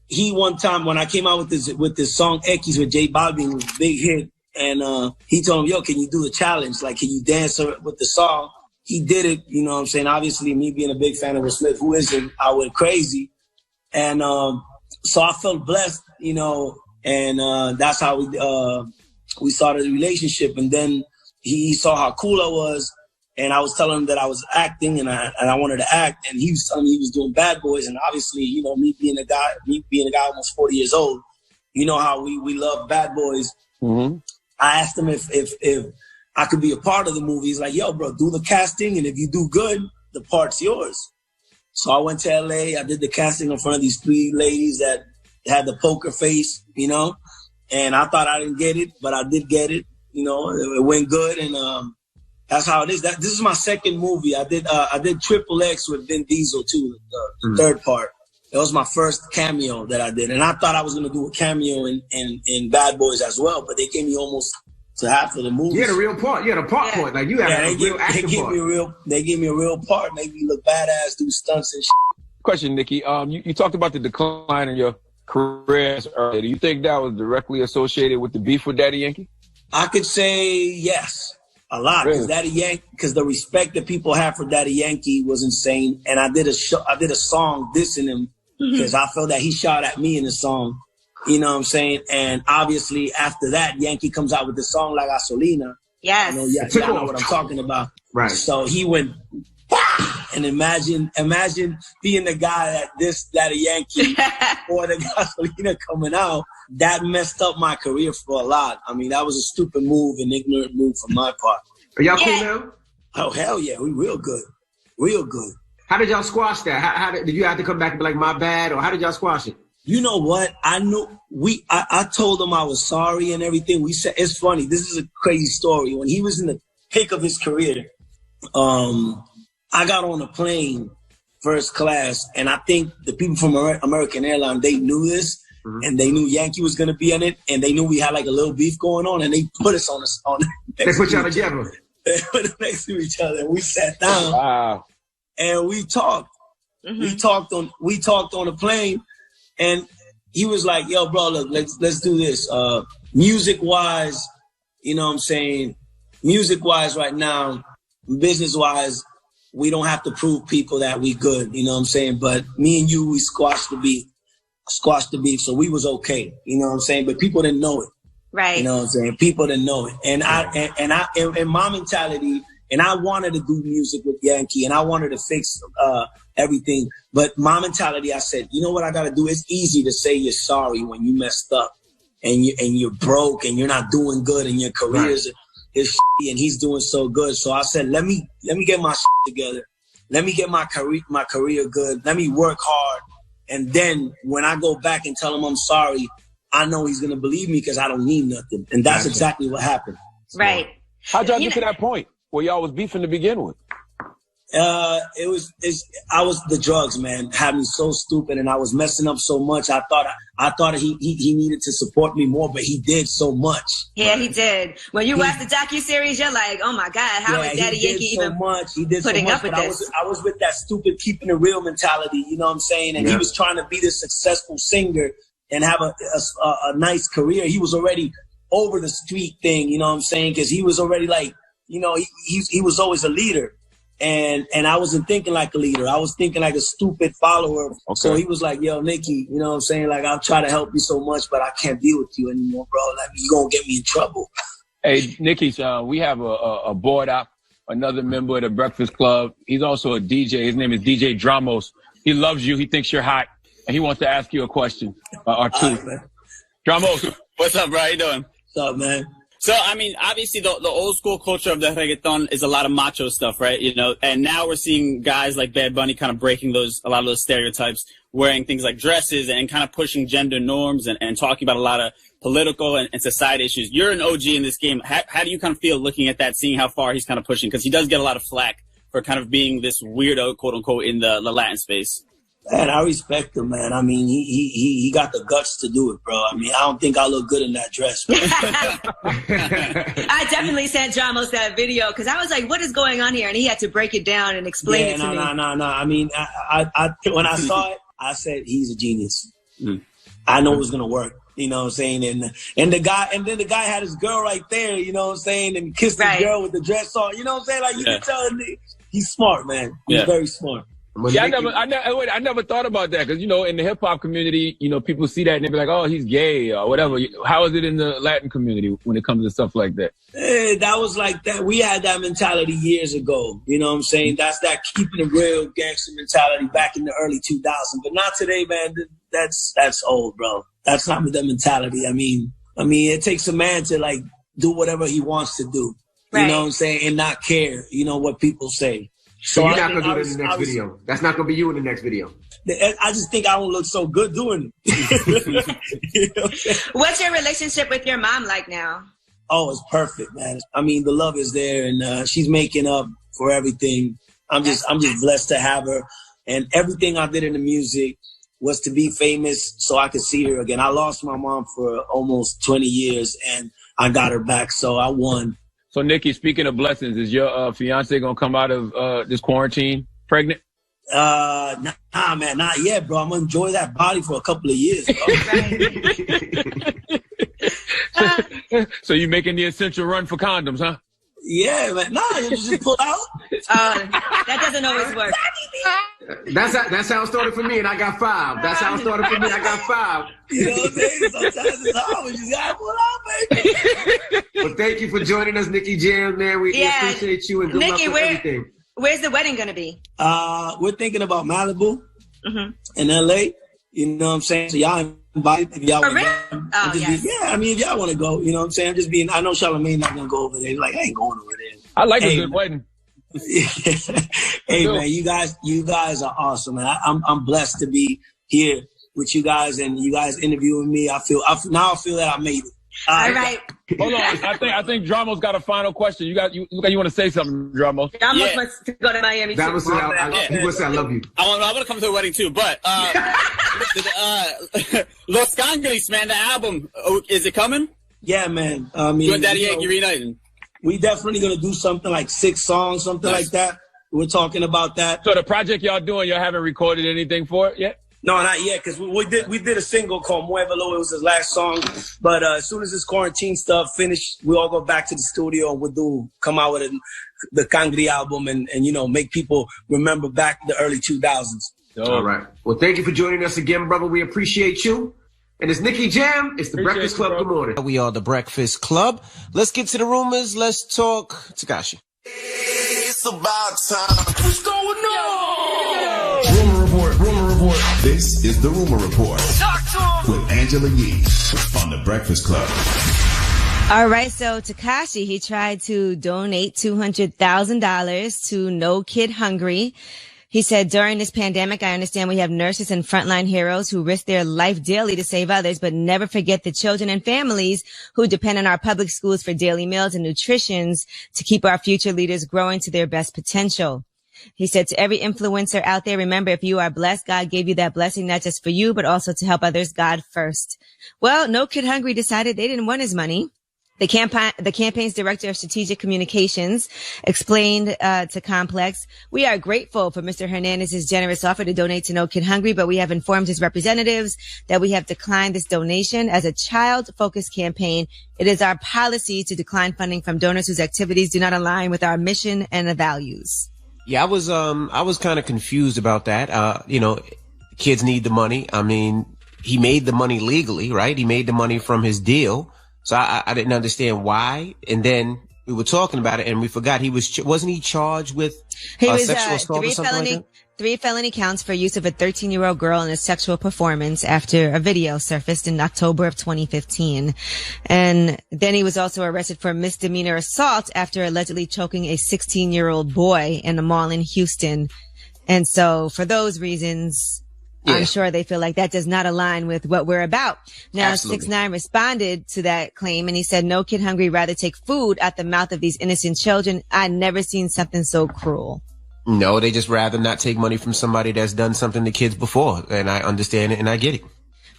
he one time when I came out with this song X with J Balvin, it was a big hit, and he told him, yo, can you do the challenge? Like, can you dance with the song? He did it, you know what I'm saying? Obviously, me being a big fan of Will Smith, who isn't, I went crazy. And so I felt blessed, you know, and that's how we started a relationship. And then he saw how cool I was, and I was telling him that I was acting and I wanted to act, and he was telling me he was doing Bad Boys. And obviously, you know, me being a guy almost 40 years old, you know how we love Bad Boys. Mm-hmm. I asked him if I could be a part of the movie. He's like, yo, bro, do the casting, and if you do good, the part's yours. So I went to LA. I did the casting in front of these 3 ladies that had the poker face, you know, and I thought I didn't get it, but I did get it. You know, it went good, and that's how it is. This is my second movie. I did Triple X with Vin Diesel too, the third part. It was my first cameo that I did, and I thought I was gonna do a cameo in Bad Boys as well, but they gave me almost to half of the movie.
You had a real part. You had a part point. Like, you had a real action part.
They gave me a real part, made me look badass, do stunts and shit.
Question, Nikki. You talked about the decline in your career earlier. Do you think that was directly associated with the beef with Daddy Yankee?
I could say yes, a lot. Because Daddy Yankee, because the respect that people have for Daddy Yankee was insane. And I did a song dissing him because I felt that he shot at me in the song. You know what I'm saying? And obviously after that, Yankee comes out with the song La Gasolina.
Yes.
You know, y'all know what I'm talking about.
Right.
So he went, and imagine being the guy that dissed Daddy Yankee or the Gasolina coming out. That messed up my career for a lot. I mean, that was a stupid move, an ignorant move from my part.
Are y'all cool now?
Oh, hell yeah. We real good. Real good.
How did y'all squash that? How did you have to come back and be like, my bad? Or how did y'all squash it?
You know what? I told him I was sorry and everything. We said, it's funny. This is a crazy story. When he was in the peak of his career, I got on a plane, first class, and I think the people from American Airlines, they knew this, and they knew Yankee was going to be in it, and they knew we had like a little beef going on, and they put us on
they put y'all together.
They put us next to each other, and we sat down, and we talked. We talked on the plane, and he was like, "Yo, bro, look, let's do this. Music-wise, you know what I'm saying? Music-wise, right now, business-wise, we don't have to prove people that we good, you know what I'm saying? But me and you, we squashed the beef, so we was okay, you know what I'm saying? But people didn't know it,
right?
You know what I'm saying? People didn't know it, and and my mentality, and I wanted to do music with Yankee, and I wanted to fix everything, but my mentality, I said, you know what I got to do? It's easy to say you're sorry when you messed up, and you're broke, and you're not doing good, and your career is shitty, and he's doing so good. So I said, let me get my shit together. Let me get my career good. Let me work hard. And then when I go back and tell him I'm sorry, I know he's going to believe me because I don't need nothing. And that's exactly what happened.
Right.
How'd y'all get to that point where y'all was beefing to begin with?
I was the drugs, man, had me so stupid, and I was messing up so much. I thought he needed to support me more, but he did so much.
Yeah, he did. When you watch the docuseries, you're like, oh my God, how is Daddy Yankee even putting up with this?
I was with that stupid keeping it real mentality, you know what I'm saying? And he was trying to be this successful singer and have a nice career. He was already over the street thing, you know what I'm saying? Because he was already like, you know, he was always a leader. And I wasn't thinking like a leader. I was thinking like a stupid follower. Okay. So he was like, yo, Nikki, you know what I'm saying? Like, I'll try to help you so much, but I can't deal with you anymore, bro. Like, you're going to get me in trouble.
Hey, Nikki, we have a board op, another member of the Breakfast Club. He's also a DJ. His name is DJ Dramos. He loves you. He thinks you're hot. And he wants to ask you a question or two. Right, Dramos.
What's up, bro? How you doing?
What's up, man?
So, I mean, obviously the old school culture of the reggaeton is a lot of macho stuff, right? You know, and now we're seeing guys like Bad Bunny kind of breaking a lot of those stereotypes, wearing things like dresses and kind of pushing gender norms and talking about a lot of political and society issues. You're an OG in this game. How do you kind of feel looking at that, seeing how far he's kind of pushing? Because he does get a lot of flack for kind of being this weirdo, quote unquote, in the Latin space.
Man, I respect him, man. I mean, he got the guts to do it, bro. I mean, I don't think I look good in that dress.
I definitely sent Dramos that video because I was like, what is going on here? And he had to break it down and explain it to me.
No. I mean, I when I saw it, I said, he's a genius. I know it's going to work. You know what I'm saying? And then the guy had his girl right there, you know what I'm saying? And kissed the girl with the dress on. You know what I'm saying? Like, you can tell he's smart, man. He's very smart.
Yeah, I never thought about that because, you know, in the hip hop community, you know, people see that and they be like, oh, he's gay or whatever. How is it in the Latin community when it comes to stuff like that?
That was like that. We had that mentality years ago. You know what I'm saying? That's that keeping it real gangster mentality back in the early 2000s. But not today, man. That's old, bro. That's not the mentality. I mean, it takes a man to like do whatever he wants to do. You know what I'm saying? And not care, you know, what people say.
So you're not going to do that in the next video. That's not going to be you in the next video.
I just think I don't look so good doing it. You know
What's your relationship with your mom like now?
Oh, it's perfect, man. I mean, the love is there, and she's making up for everything. I'm just blessed to have her. And everything I did in the music was to be famous so I could see her again. I lost my mom for almost 20 years, and I got her back, so I won.
So, Nikki, speaking of blessings, is your fiance going to come out of this quarantine pregnant?
Nah, man, not yet, bro. I'm going to enjoy that body for a couple of years,
bro. So you making the essential run for condoms, huh?
Yeah, man. Nah, you just pull out.
That doesn't always work.
That's how it started for me, and I got 5. That's how it started for me. I got 5.
You know what I'm saying? Sometimes it's hard. We just gotta pull out, baby.
Well, thank you for joining us, Nicky Jam, man. We appreciate you and good luck with everything.
Where's the wedding gonna be?
We're thinking about Malibu in LA. You know what I'm saying? So y'all invited if y'all want to go. I mean, if y'all want to go, you know what I'm saying? I'm just being, I know Charlamagne not gonna go over there. Like, I ain't going over there.
I like a good wedding.
Hey man, you guys are awesome, man. I'm blessed to be here with you guys and you guys interviewing me. I feel that I made it.
All right.
Hold on. I think Dramo's got a final question. You want to say something, Dramo?
Dramo wants to go to Miami too.
He would say I love you.
I want to come to the wedding too, but Los Cangres, man, the album, is it coming?
Yeah, man. I mean,
you and Daddy Yankee reuniting.
We definitely gonna do something like 6 songs, something like that. We're talking about that.
So the project y'all doing, y'all haven't recorded anything for it yet?
No, not yet, because we did a single called Muévelo. It was his last song. But as soon as this quarantine stuff finished, we all go back to the studio and we'll come out with the Cangri album and you know, make people remember back the early 2000s.
All right. Well, thank you for joining us again, brother. We appreciate you. And it's Nicky Jam. It's the Breakfast Club. Good morning. We are the Breakfast Club. Let's get to the rumors. Let's talk Tekashi.
It's about time. What's going on? Rumor report. This is the Rumor Report with Angela Yee on the Breakfast Club.
All right, so Tekashi, he tried to donate $200,000 to No Kid Hungry. He said, during this pandemic, I understand we have nurses and frontline heroes who risk their life daily to save others, but never forget the children and families who depend on our public schools for daily meals and nutrition to keep our future leaders growing to their best potential. He said to every influencer out there, remember, if you are blessed, God gave you that blessing, not just for you, but also to help others, God first. Well, No Kid Hungry decided they didn't want his money. The campaign's director of strategic communications explained to Complex, we are grateful for Mr. Hernandez's generous offer to donate to No Kid Hungry, but we have informed his representatives that we have declined this donation. As a child-focused campaign, it is our policy to decline funding from donors whose activities do not align with our mission and values.
Yeah, I was kind of confused about that. You know, kids need the money. I mean, he made the money legally, right? He made the money from his deal. So I didn't understand why. And then we were talking about it and we forgot wasn't he charged with sexual assault or something like that?
3 felony counts for use of a 13-year-old girl in a sexual performance after a video surfaced in October of 2015. And then he was also arrested for misdemeanor assault after allegedly choking a 16-year-old boy in a mall in Houston. And so for those reasons, I'm sure they feel like that does not align with what we're about. Now, 6ix9ine responded to that claim and he said, No Kid Hungry rather take food at the mouth of these innocent children. I've never seen something so cruel.
No, they just rather not take money from somebody that's done something to kids before. And I understand it and I get it.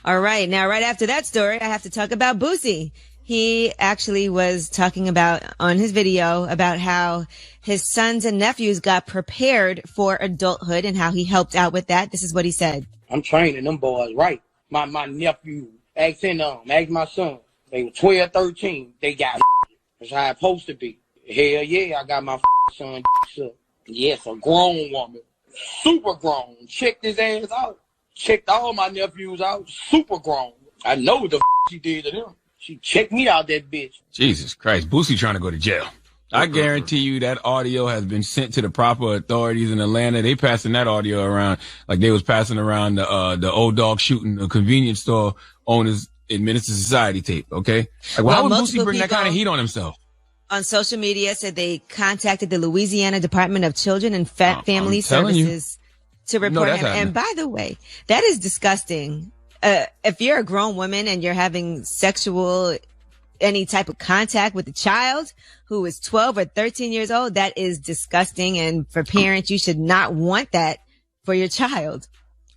All right. Now, right after that story, I have to talk about Boosie. he actually was talking about on his video about how his sons and nephews got prepared for adulthood and how he helped out with that. This is what he said.
I'm training them boys right. My nephew, ask my son. They were 12, 13. They got that's how it's supposed to be. Hell yeah, I got my son up. Yes, a grown woman. Super grown. Checked his ass out. Checked all my nephews out. Super grown. I know what the she did to them. She checked me out, that bitch.
Jesus Christ. Boosie trying to go to jail. I guarantee you that audio has been sent to the proper authorities in Atlanta. They passing that audio around like they was passing around the old dog shooting the convenience store owners in Minister Society tape, okay? Like, why would Boosie bring that kind of heat on himself?
On social media said they contacted the Louisiana Department of Children and Family Services to report him. And by the way, that is disgusting. If you're a grown woman and you're having any type of contact with a child who is 12 or 13 years old, that is disgusting. And for parents, you should not want that for your child.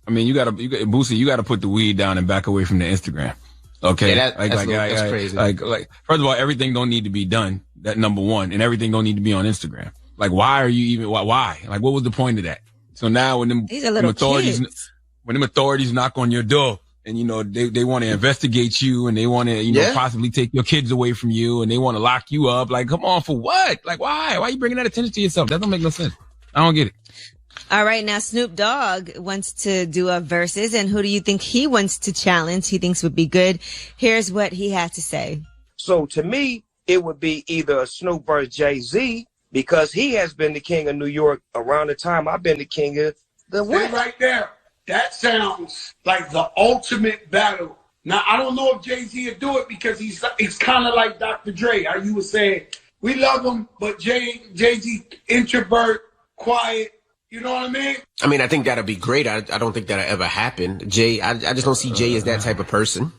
I mean,
Boosie, you gotta put the weed down and back away from the Instagram. Okay.
Yeah, that's crazy.
Like, first of all, everything don't need to be done. That number one, and everything don't need to be on Instagram. Like, why are you even, why? Like, what was the point of that? So now when them authorities knock on your door and, you know, they want to investigate you and they want to, you know, possibly take your kids away from you and they want to lock you up. Like, come on, for what? Like, why? Why are you bringing that attention to yourself? That don't make no sense. I don't get it.
All right. Now, Snoop Dogg wants to do a versus, and who do you think he wants to challenge? He thinks would be good. Here's what he had to say.
So to me, it would be either Snoop versus Jay-Z, because he has been the king of New York around the time I've been the king of the West.
Right there. That sounds like the ultimate battle. Now, I don't know if Jay-Z would do it because he's kind of like Dr. Dre. How you were saying, we love him, but Jay-Z, introvert, quiet. You know what I mean?
I mean, I think that'll be great. I don't think that'll ever happen. Jay, I just don't see Jay as that type of person.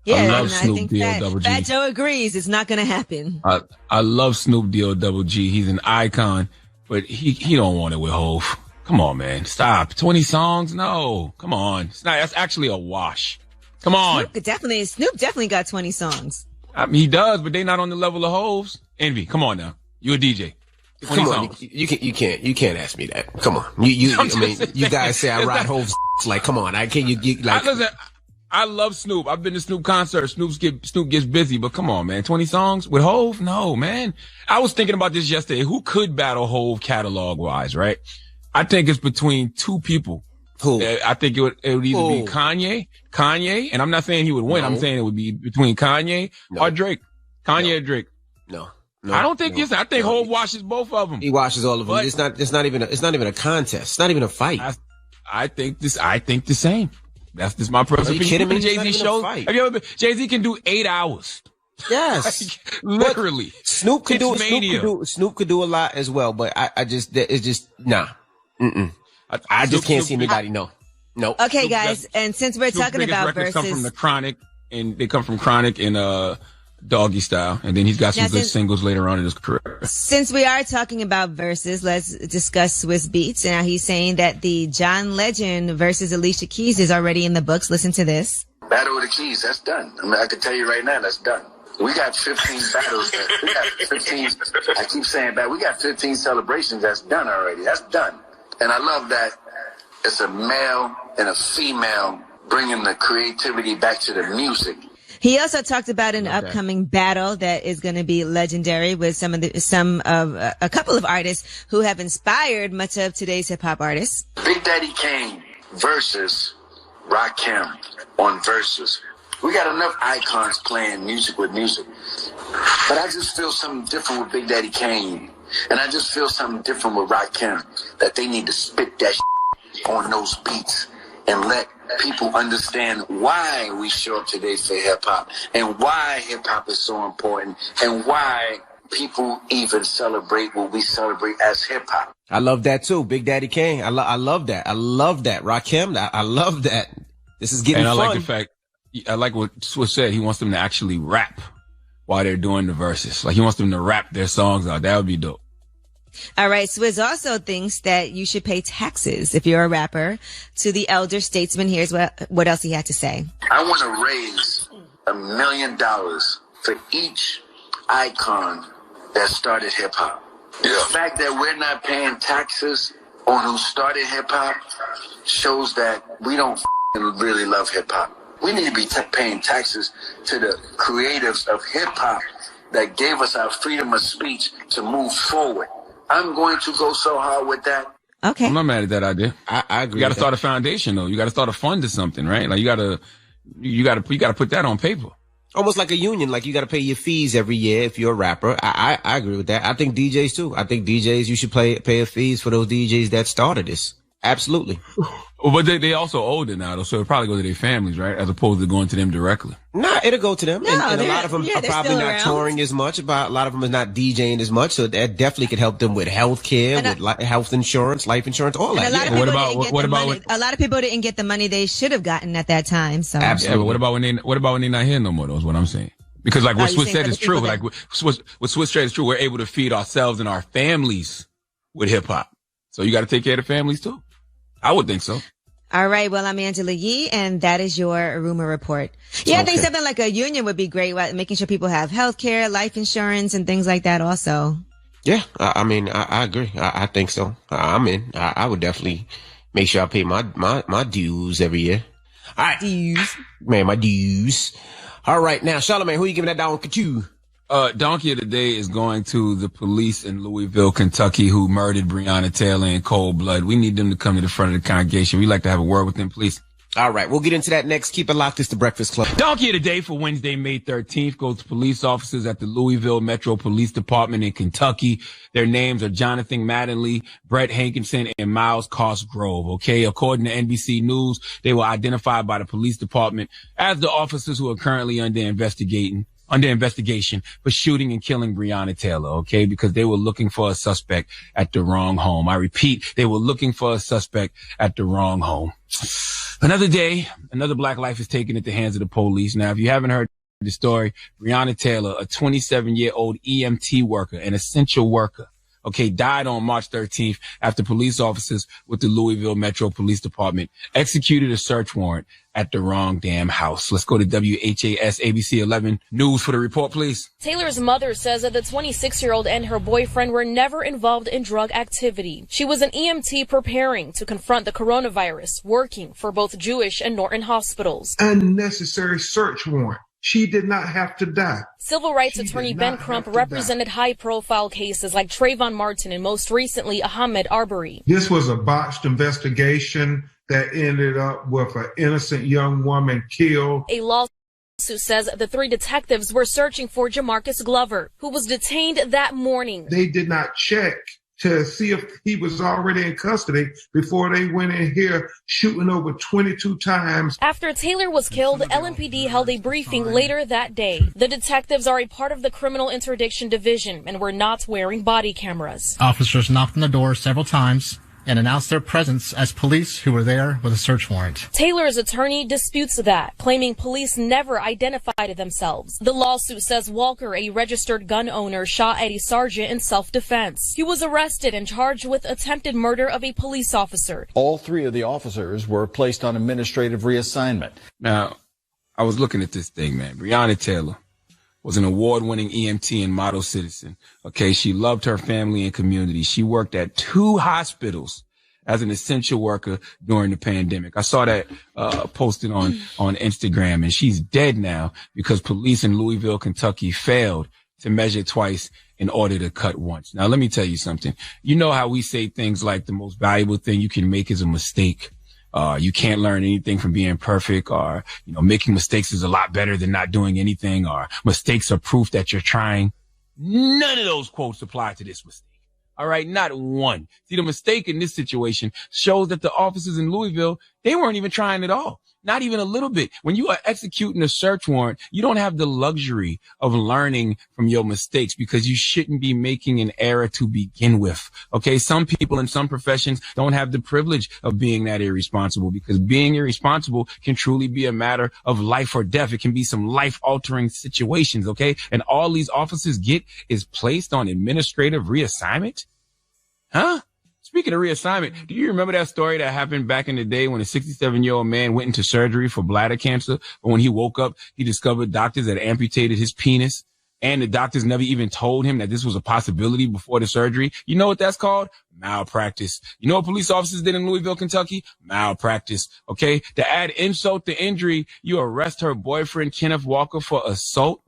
Yeah, I love Snoop D-O-double-G. Fat Joe agrees. It's not going to happen.
I love Snoop D-O-double-G. He's an icon, but he don't want it with Hov. Come on, man. Stop. 20 songs? No. Come on. It's not. That's actually a wash. Come on.
Snoop definitely got 20 songs.
I mean, he does, but they not on the level of Hov's. Envy. Come on now. You a DJ.
Come on, you can't ask me that. Come on, you guys say I ride Hov's like, come on,
I love Snoop. I've been to Snoop concerts. Snoop gets busy, but come on, man, 20 songs with Hov? No, man. I was thinking about this yesterday. Who could battle Hov catalog wise, right? I think it's between two people.
Who?
I think it would either be Kanye, and I'm not saying he would win. I'm saying it would be between Kanye or Drake. Kanye or Drake.
No,
I don't think I think Hov washes both of them.
He washes all of them. It's not even a contest. It's not even a fight.
I think the same. That's my personal opinion.
Are you kidding me?
Jay-Z show. Have you ever been? Jay-Z can do 8 hours.
Yes.
Literally.
Snoop could do a lot as well, but it's just nah. I just can't see anybody. No.
Okay, guys, and since we're talking about verses,
come from the Chronic, and they come from Chronic and Doggy Style, and then he's got some good singles later on in his career.
Since we are talking about verses, let's discuss Swizz Beatz. Now he's saying that the John Legend versus Alicia Keys is already in the books. Listen to this.
Battle of the Keys, that's done. I mean, I can tell you right now, that's done. We got 15 battles. We got 15. I keep saying that. We got 15 celebrations that's done already. That's done. And I love that it's a male and a female bringing the creativity back to the music.
He also talked about an upcoming battle that is going to be legendary with a couple of artists who have inspired much of today's hip hop artists.
Big Daddy Kane versus Rakim on Versus. We got enough icons playing music with music, but I just feel something different with Big Daddy Kane, and I just feel something different with Rakim, that they need to spit that on those beats and let people understand why we show up today for hip-hop and why hip-hop is so important and why people even celebrate what we celebrate as hip-hop.
I love that too. Big Daddy Kane. I love that. I love that. Rakim, I love that. This is getting fun.
And I like the fact, I like what Swizz said. He wants them to actually rap while they're doing the verses. Like, he wants them to rap their songs out. That would be dope.
All right. Swizz also thinks that you should pay taxes if you're a rapper to the elder statesman. Here's what else he had to say.
I want to raise $1 million for each icon that started hip hop. The fact that we're not paying taxes on who started hip hop shows that we don't really love hip hop. We need to be paying taxes to the creatives of hip hop that gave us our freedom of speech to move forward. I'm going to go so hard with that.
Okay.
I'm not mad at that idea.
I agree.
You got to start a foundation, though. You got to start a fund or something, right? Like you got to put that on paper.
Almost like a union, like you got to pay your fees every year if you're a rapper. I agree with that. I think DJs too. I think DJs, you should pay a fees for those DJs that started this. Absolutely.
But they also older now, though, so it probably go to their families, right? As opposed to going to them directly.
Nah, it'll go to them.
No,
and a lot of them are probably not
around.
touring as much. But a lot of them is not DJing as much. So that definitely could help them with health care, with health insurance, life insurance, all that.
A lot of people didn't get the money they should have gotten at that time. So
absolutely. Yeah, but what about when they're not here no more, though, is what I'm saying. Because like what Swiss said is true. Like what Swiss said is true. We're able to feed ourselves and our families with hip hop. So you got to take care of the families too. I would think so.
All right. Well, I'm Angela Yee, and that is your rumor report. Yeah, I think something like a union would be great, making sure people have health care, life insurance, and things like that also.
Yeah, I mean, I agree. I think so. I'm in. I would definitely make sure I pay my dues every year. All right.
Dues.
Man, my dues. All right. Now, Charlamagne, who you giving that down to?
Donkey of the day is going to the police in Louisville, Kentucky, who murdered Breonna Taylor in cold blood. We need them to come to the front of the congregation. We'd like to have a word with them, please.
All right. We'll get into that next. Keep it locked. It's the Breakfast Club.
Donkey of the day for Wednesday, May 13th goes to police officers at the Louisville Metro Police Department in Kentucky. Their names are Jonathan Mattingly, Brett Hankinson, and Miles Cosgrove. Okay. According to NBC News, they were identified by the police department as the officers who are currently under investigation for shooting and killing Breonna Taylor, okay? Because they were looking for a suspect at the wrong home. I repeat, they were looking for a suspect at the wrong home. Another day, another black life is taken at the hands of the police. Now, if you haven't heard the story, Breonna Taylor, a 27-year-old EMT worker, an essential worker, okay, died on March 13th after police officers with the Louisville Metro Police Department executed a search warrant at the wrong damn house. Let's go to WHAS ABC 11 News for the report, please.
Taylor's mother says that the 26-year-old and her boyfriend were never involved in drug activity. She was an EMT preparing to confront the coronavirus, working for both Jewish and Norton hospitals.
Unnecessary search warrant. She did not have to die.
Civil rights attorney Ben Crump represented high-profile cases like Trayvon Martin and most recently Ahmaud Arbery.
This was a botched investigation that ended up with an innocent young woman killed.
A lawsuit says the three detectives were searching for Jamarcus Glover, who was detained that morning.
They did not check to see if he was already in custody before they went in here shooting over 22 times.
After Taylor was killed, LMPD held a briefing later that day. The detectives are a part of the Criminal Interdiction Division and were not wearing body cameras.
Officers knocked on the door several times and announced their presence as police who were there with a search warrant.
Taylor's attorney disputes that, claiming police never identified themselves. The lawsuit says Walker, a registered gun owner, shot at a sergeant in self-defense. He was arrested and charged with attempted murder of a police officer.
All three of the officers were placed on administrative reassignment.
Now, I was looking at this thing, man. Breonna Taylor was an award-winning EMT and model citizen. Okay, she loved her family and community. She worked at 2 hospitals as an essential worker during the pandemic. I saw that posted on Instagram, and she's dead now because police in Louisville, Kentucky failed to measure twice in order to cut once. Now, let me tell you something. You know how we say things like the most valuable thing you can make is a mistake. You can't learn anything from being perfect, or, making mistakes is a lot better than not doing anything, or mistakes are proof that you're trying. None of those quotes apply to this mistake. All right. Not one. See, the mistake in this situation shows that the officers in Louisville, they weren't even trying at all. Not even a little bit. When you are executing a search warrant, you don't have the luxury of learning from your mistakes because you shouldn't be making an error to begin with. Okay. Some people in some professions don't have the privilege of being that irresponsible, because being irresponsible can truly be a matter of life or death. It can be some life altering situations. Okay. And all these officers get is placed on administrative reassignment. Huh? Speaking of reassignment, do you remember that story that happened back in the day when a 67-year-old man went into surgery for bladder cancer? But when he woke up, he discovered doctors had amputated his penis, and the doctors never even told him that this was a possibility before the surgery. You know what that's called? Malpractice. You know what police officers did in Louisville, Kentucky? Malpractice. Okay? To add insult to injury, you arrest her boyfriend, Kenneth Walker, for assault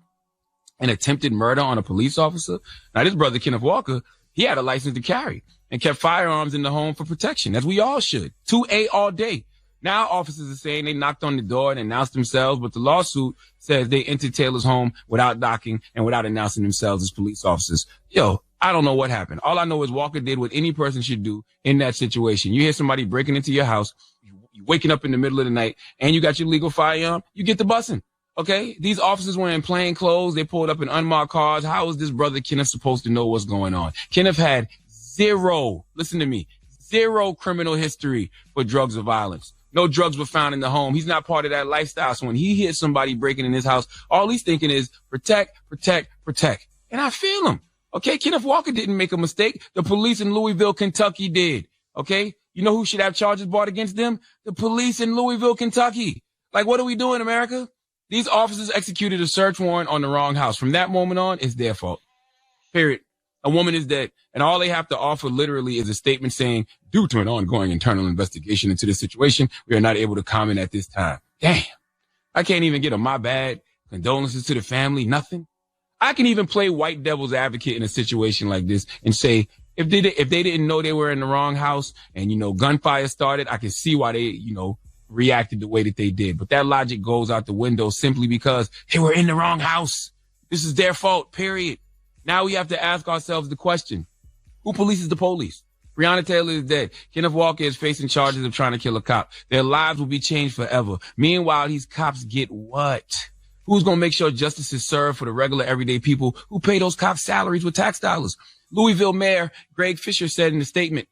and attempted murder on a police officer. Now, this brother, Kenneth Walker, he had a license to carry and kept firearms in the home for protection, as we all should. 2A all day. Now officers are saying they knocked on the door and announced themselves, but the lawsuit says they entered Taylor's home without knocking and without announcing themselves as police officers. Yo, I don't know what happened. All I know is Walker did what any person should do in that situation. You hear somebody breaking into your house, you waking up in the middle of the night, and you got your legal firearm, you get the busing. Okay? These officers were in plain clothes. They pulled up in unmarked cars. How is this brother Kenneth supposed to know what's going on? Kenneth had zero criminal history for drugs or violence. No drugs were found in the home. He's not part of that lifestyle. So when he hears somebody breaking in his house, all he's thinking is protect, protect, protect. And I feel him. Okay? Kenneth Walker didn't make a mistake. The police in Louisville, Kentucky did. Okay? You know who should have charges brought against them? The police in Louisville, Kentucky. Like, what are we doing, America? These officers executed a search warrant on the wrong house. From that moment on, it's their fault. Period. A woman is dead. And all they have to offer literally is a statement saying, due to an ongoing internal investigation into this situation, we are not able to comment at this time. Damn. I can't even get a my bad, condolences to the family, nothing. I can even play white devil's advocate in a situation like this and say, if they didn't know they were in the wrong house and, gunfire started, I can see why they, reacted the way that they did. But that logic goes out the window simply because they were in the wrong house. This is their fault, period. Now we have to ask ourselves the question, who polices the police? Breonna Taylor is dead. Kenneth Walker is facing charges of trying to kill a cop. Their lives will be changed forever. Meanwhile, these cops get what? Who's going to make sure justice is served for the regular everyday people who pay those cops salaries with tax dollars? Louisville Mayor Greg Fisher said in a statement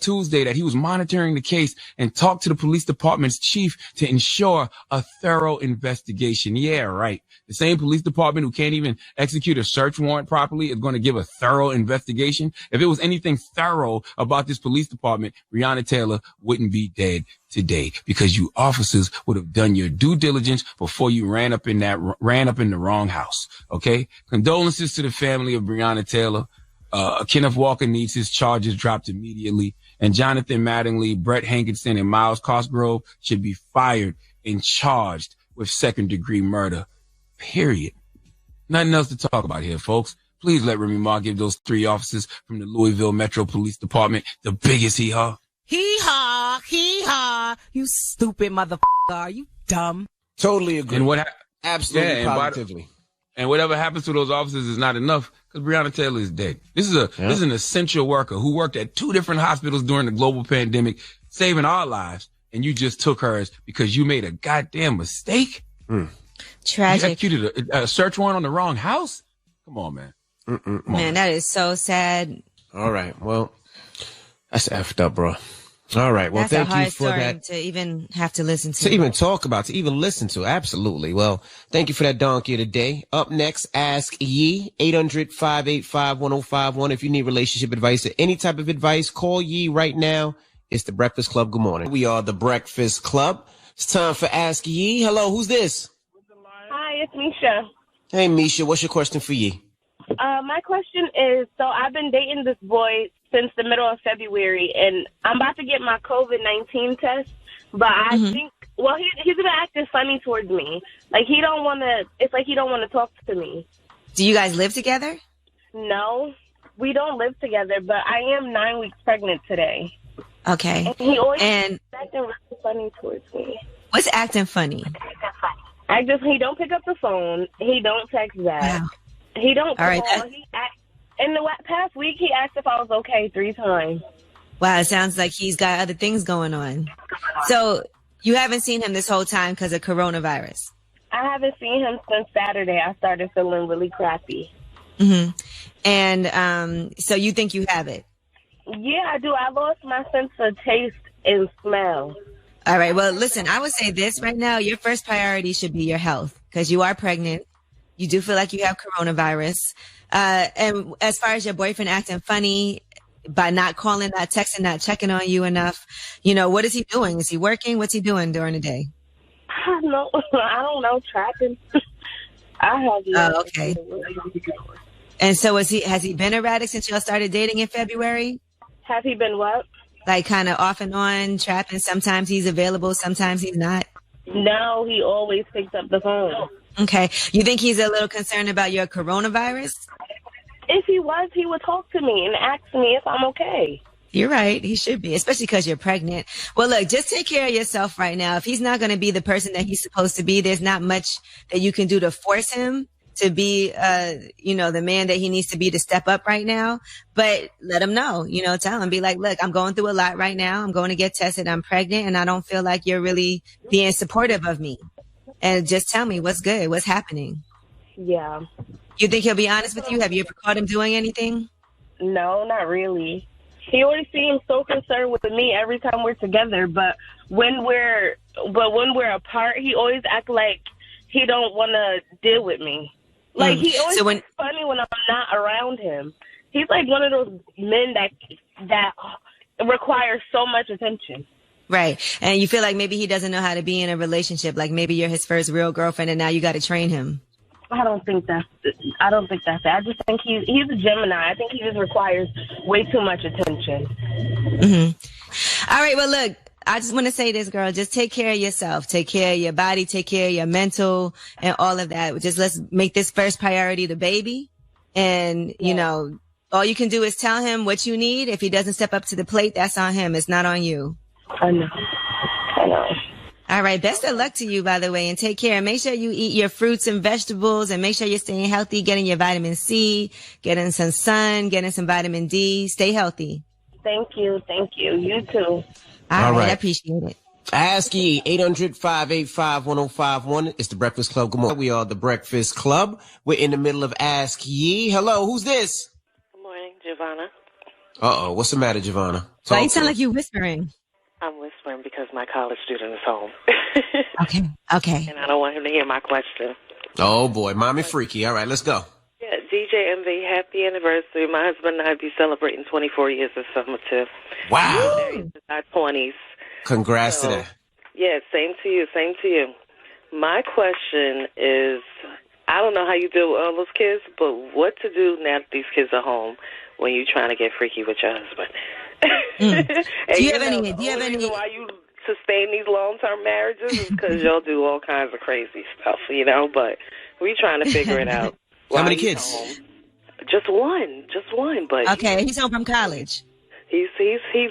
Tuesday that he was monitoring the case and talked to the police department's chief to ensure a thorough investigation. Yeah, right. The same police department who can't even execute a search warrant properly is going to give a thorough investigation. If it was anything thorough about this police department, Breonna Taylor wouldn't be dead today because you officers would have done your due diligence before you ran up in the wrong house. Okay. Condolences to the family of Breonna Taylor. Kenneth Walker needs his charges dropped immediately, and Jonathan Mattingly, Brett Hankinson, and Miles Cosgrove should be fired and charged with second-degree murder. Period. Nothing else to talk about here, folks. Please let Remy Ma give those 3 officers from the Louisville Metro Police Department the biggest hee-haw.
Hee-haw, hee-haw. You stupid motherfucker. Are you dumb?
Totally agree.
And
absolutely, positively.
And whatever happens to those officers is not enough because Breonna Taylor is dead. This is an essential worker who worked at 2 different hospitals during the global pandemic, saving our lives, and you just took hers because you made a goddamn mistake?
Tragic.
You executed a search warrant on the wrong house? Come on, man.
Man, that is so sad.
All right. Well, that's effed up, bro. All right. Well,
thank
you for that.
To even have to listen to.
To even talk about, to even listen to. Absolutely. Well, thank you for that donkey of the day. Up next, Ask Yee, 800-585-1051. If you need relationship advice or any type of advice, call Yee right now. It's the Breakfast Club. Good morning. We are the Breakfast Club. It's time for Ask Yee. Hello, who's this?
Hi, it's Misha.
Hey, Misha. What's your question for Yee?
My question is, so I've been dating this boy since the middle of February, and I'm about to get my COVID-19 test, but I think, well, he's been acting funny towards me. Like, it's like he don't want to talk to me.
Do you guys live together?
No, we don't live together, but I am 9 weeks pregnant today.
Okay.
And he always acting really funny towards me.
What's acting funny?
He don't pick up the phone. He don't text back.
Wow.
He don't call.
Right,
in the past week, he asked if I was okay 3 times.
Wow, it sounds like he's got other things going on. So you haven't seen him this whole time because of coronavirus?
I haven't seen him since Saturday. I started feeling really crappy.
Mm-hmm. And so you think you have it?
Yeah, I do. I lost my sense of taste and smell.
All right. Well, listen, I would say this right now. Your first priority should be your health because you are pregnant. You do feel like you have coronavirus. And as far as your boyfriend acting funny, by not calling, not texting, not checking on you enough. You know, what is he doing? Is he working? What's he doing during the day?
I don't know, trapping. I have no.
Oh, okay. And so has he been erratic since y'all started dating in February?
Has he been what?
Like kind of off and on trapping. Sometimes he's available, sometimes he's not.
No, he always picks up the phone.
Okay. You think he's a little concerned about your coronavirus?
If he was, he would talk to me and ask me if I'm okay.
You're right. He should be, especially because you're pregnant. Well, look, just take care of yourself right now. If he's not going to be the person that he's supposed to be, there's not much that you can do to force him to be, the man that he needs to be to step up right now. But let him know, tell him, be like, look, I'm going through a lot right now. I'm going to get tested. I'm pregnant and I don't feel like you're really being supportive of me. And just tell me what's good, what's happening.
Yeah.
You think he'll be honest with you? Have you ever caught him doing anything?
No, not really. He always seems so concerned with me every time we're together, but when we're apart, he always acts like he don't want to deal with me. Like he always funny when I'm not around him. He's like one of those men that requires so much attention.
Right. And you feel like maybe he doesn't know how to be in a relationship. Like maybe you're his first real girlfriend and now you got to train him.
I don't think that's it. I just think he's a Gemini. I think he just requires way too much attention.
Mm-hmm. All right. Well, look, I just want to say this, girl. Just take care of yourself. Take care of your body. Take care of your mental and all of that. Just let's make this first priority the baby. And, all you can do is tell him what you need. If he doesn't step up to the plate, that's on him. It's not on you.
I know.
All right. Best of luck to you, by the way, and take care. Make sure you eat your fruits and vegetables and make sure you're staying healthy, getting your vitamin C, getting some sun, getting some vitamin D. Stay healthy.
Thank you. You too.
All right. I appreciate it.
Ask Yee, 800-585-1051. It's the Breakfast Club. Good morning. We are the Breakfast Club. We're in the middle of Ask Yee. Hello, who's this?
Good morning, Giovanna.
Uh-oh, what's the matter, Giovanna?
Why you sound like you whispering?
I'm whispering because my college student is home.
Okay.
And I don't want him to hear my question.
Oh, boy. Mommy freaky. All right, let's go.
Yeah, DJ MV, happy anniversary. My husband and I be celebrating 24 years this summer, too.
Wow.
In our 20s.
Congrats to that.
Yeah, same to you. My question is, I don't know how you deal with all those kids, but what to do now that these kids are home when you're trying to get freaky with your husband?
Do you have any
why you sustain these long-term marriages is because y'all do all kinds of crazy stuff, but we trying to figure it out.
How many kids?
Home. Just one, but
okay, he's home from college.
He's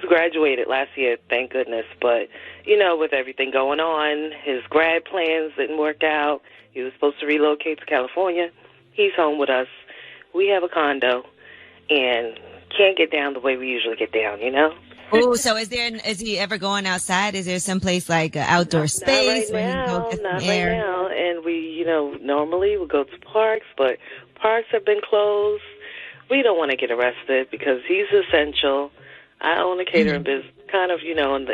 graduated last year, thank goodness, but with everything going on, his grad plans didn't work out. He was supposed to relocate to California. He's home with us. We have a condo and can't get down the way we usually get down,
Oh, so is he ever going outside? Is there some place like an outdoor space where you go get some air?
Right now. And we, normally we go to parks, but parks have been closed. We don't want to get arrested because he's essential. I own a catering business, kind of, in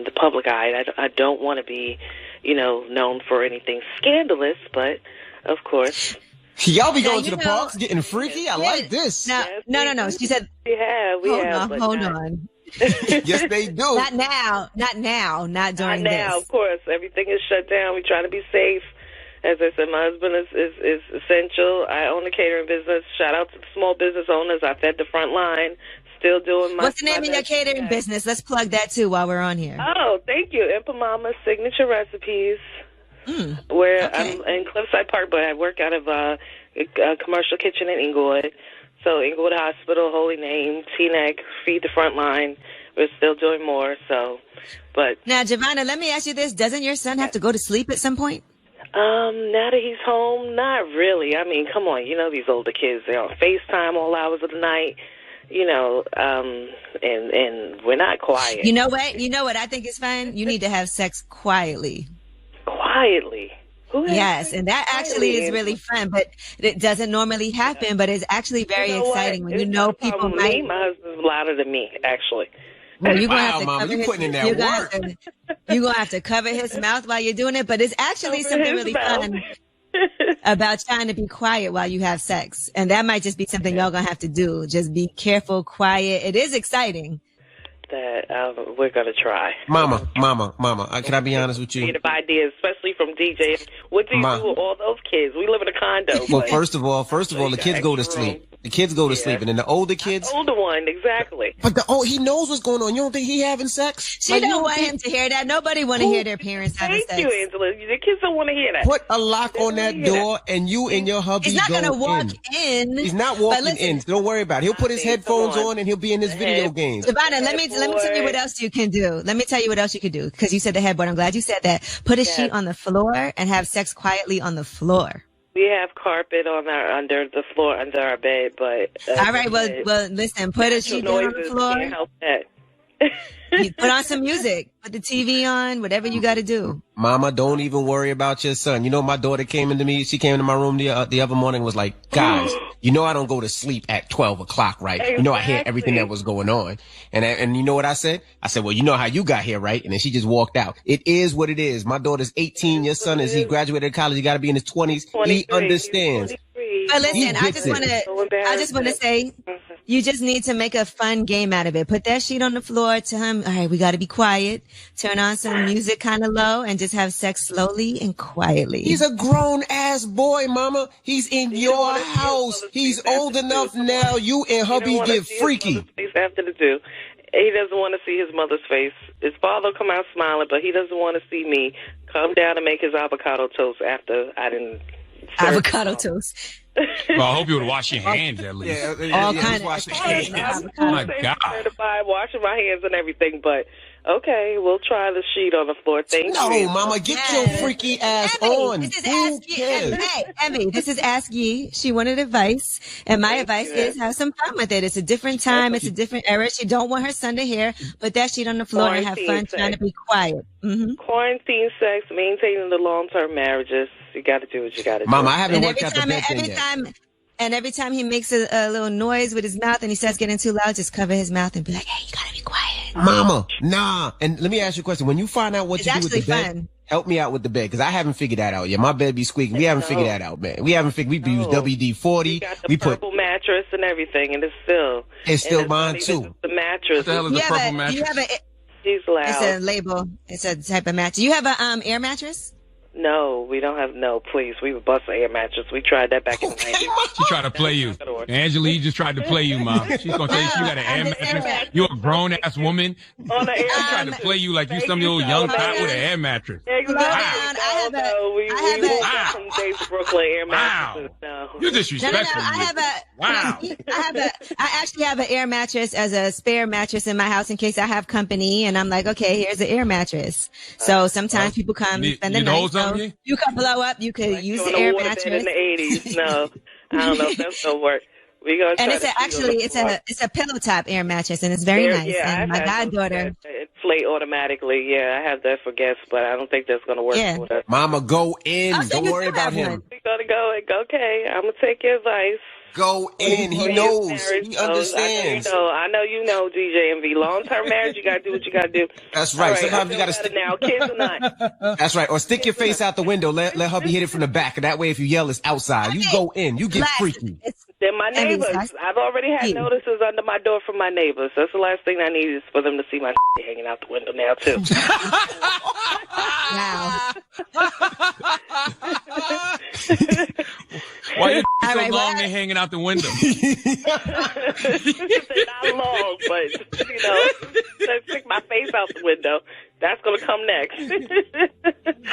the public eye. I don't want to be, known for anything scandalous, but of course.
Y'all be going to the parks, getting freaky? I like this.
No. She said,
we have.
Hold on.
Yes, they do.
Not now. Not during
this. Not now, of course. Everything is shut down. We try to be safe. As I said, my husband is essential. I own a catering business. Shout out to the small business owners. I fed the front line. Still doing my...
What's the name of your catering business? Let's plug that, too, while we're on here.
Oh, thank you. Impamama's Signature Recipes. Where I'm in Cliffside Park, but I work out of a commercial kitchen in Inglewood. So Inglewood Hospital, Holy Name, Teaneck, Feed the Front Line. We're still doing more, but... Now,
Giovanna, let me ask you this. Doesn't your son have to go to sleep at some point?
Now that he's home, not really. I mean, come on, these older kids, they're on FaceTime all hours of the night, and we're not quiet.
You know what I think is fun? You need to have sex quietly.
Quietly?
Yes, and that actually is really fun, but it doesn't normally happen, but it's actually very exciting when people might...
My husband's louder than me, actually.
Well, you're gonna
Mama, you putting in that work.
You're gonna have to cover his mouth while you're doing it, but it's actually something really fun. about trying to be quiet while you have sex. And that might just be something y'all gonna have to do. Just be careful, quiet. It is exciting.
That we're gonna try.
Mama, can I be honest with you?
Creative ideas, especially from DJ. What do you do with all those kids? We live in a condo.
Well, first of all, the kids go to sleep. The kids go to sleep, and then the older kids.
The older one, exactly.
But he knows what's going on. You don't think he having sex?
She don't want him to hear that. Nobody want to hear their parents having sex.
Thank you, Angela. The kids don't want to hear that.
Put a lock on that door, and you and your hubby
He's not
going
to walk in.
He's not walking in. So don't worry about it. He'll put his headphones on, and he'll be in his video games.
Savannah, let me tell you what else you can do. Let me tell you what else you can do, because you said the headboard. I'm glad you said that. Put a sheet on the floor and have sex quietly on the floor.
We have carpet on under the floor under our bed, but
all right. Well, listen. Put a sheet down on the floor.
Can't help that.
You put on some music. Put the TV on. Whatever you got to do.
Mama, don't even worry about your son. You know, my daughter came into me. She came into my room the other morning. And was like, guys, you know I don't go to sleep at 12 o'clock, right? Exactly. You know I hear everything that was going on. And you know what I said? I said, well, you know how you got here, right? And then she just walked out. It is what it is. My daughter's 18. Your son he graduated college. He got to be in his 20s. He understands.
But listen, I just want to say, you just need to make a fun game out of it. Put that sheet on the floor. Tell him, all right, we got to be quiet. Turn on some music kind of low and just have sex slowly and quietly.
He's a grown ass boy, Mama. He's in your house. He's old enough now. You and hubby get freaky.
After the two. He doesn't want to see his mother's face. His father will come out smiling, but he doesn't want to see me come down and make his avocado toast after I didn't.
Avocado toast.
Well, I hope you would wash your hands at least.
All kind of
wash your hands. Oh my God.
Certified washing my hands and everything, but okay, we'll try the sheet on the floor. Thank you.
No, Mama, get your freaky ass on.
This is Ask Ye. Emmy, this is Ask Ye. She wanted advice, and my advice is have some fun with it. It's a different time. It's a different era. She don't want her son to hear. Put that sheet on the floor and have fun trying to be quiet. Mm-hmm.
Quarantine sex, maintaining the long-term marriages. You got to do what you got to do.
Mama, I haven't worked out the bed thing yet.
And every time he makes a little noise with his mouth and he starts getting too loud, just cover his mouth and be like, hey, you gotta be quiet.
Mama, nah. And let me ask you a question. When you find out what to do with the bed, help me out with the bed, because I haven't figured that out yet. My bed be squeaking. We haven't figured that out, man. We haven't figured. We use WD-40.
We put purple mattress and everything, and it's still
mine too.
The mattress.
What the hell is a purple mattress?
It's a label. It's a type of mattress. Do you have a air mattress?
No, we don't have. No, please. We would bust an air mattress. We tried that back in the 90s.
She tried to play you. Angela, you just tried to play you, Mom. She's going to tell you she got an air mattress. You're a grown-ass woman. She tried to play you like you some little young cop with an air mattress.
I
You're disrespectful.
I actually have an air mattress as a spare mattress in my house in case I have company. And I'm like, okay, here's an air mattress. So sometimes people come and spend the night. So you can blow up. You could use the air mattress.
In the 80s. No, I don't know if that's going to work.
And it's a pillow top air mattress, and it's very nice.
Yeah,
and my goddaughter
inflate automatically. Yeah, I have that for guests, but I don't think that's going to work for us.
Mama, go in. Don't worry about him.
We're going to go. Okay, I'm going to take your advice.
Go in. He knows. He understands.
I know you know, DJ MV. Long-term marriage, you got to do what you got to do.
That's right. Sometimes you got to stick.
Now, kids or not.
That's right. Or stick your face out the window. Let hubby hit it from the back. That way, if you yell, it's outside. You go in. You get freaky.
They're my neighbors. I've already had notices under my door from my neighbors. That's the last thing I need is for them to see my hanging out the window now, too.
Why are you so long and hanging out the window?
They're not long, but, let's stick my face out the window. That's going to come next.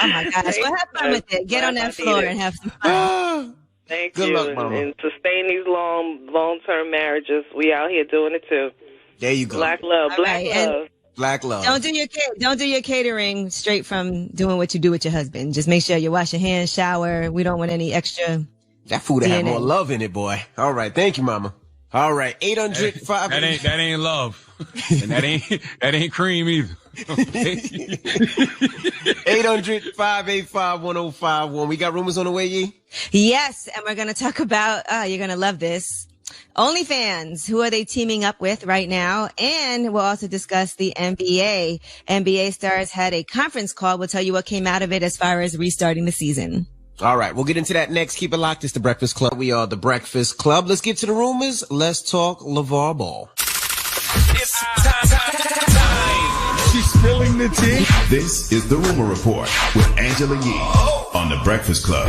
Oh, my gosh. Well, have fun with it. Get on that floor and have some fun.
Thank you. Good luck, Mama. And sustain these long-term marriages. We out here doing it, too.
There you go.
Black love. Black love.
Black love.
Don't do your catering straight from doing what you do with your husband. Just make sure you wash your hands, shower. We don't want any extra.
That food had more love in it, boy. All right. Thank you, Mama. All right. 800
That ain't love. And that ain't cream either.
800-585-1051. We got rumors on the way, Yee?
Yes. And we're going to talk about, you're going to love this. OnlyFans, who are they teaming up with right now? And we'll also discuss the NBA. NBA stars had a conference call. We'll tell you what came out of it as far as restarting the season.
All right, we'll get into that next. Keep it locked. It's The Breakfast Club. We are The Breakfast Club. Let's get to the rumors. Let's talk LeVar Ball.
It's time. She's spilling the tea. This is The Rumor Report with Angela Yee on The Breakfast Club.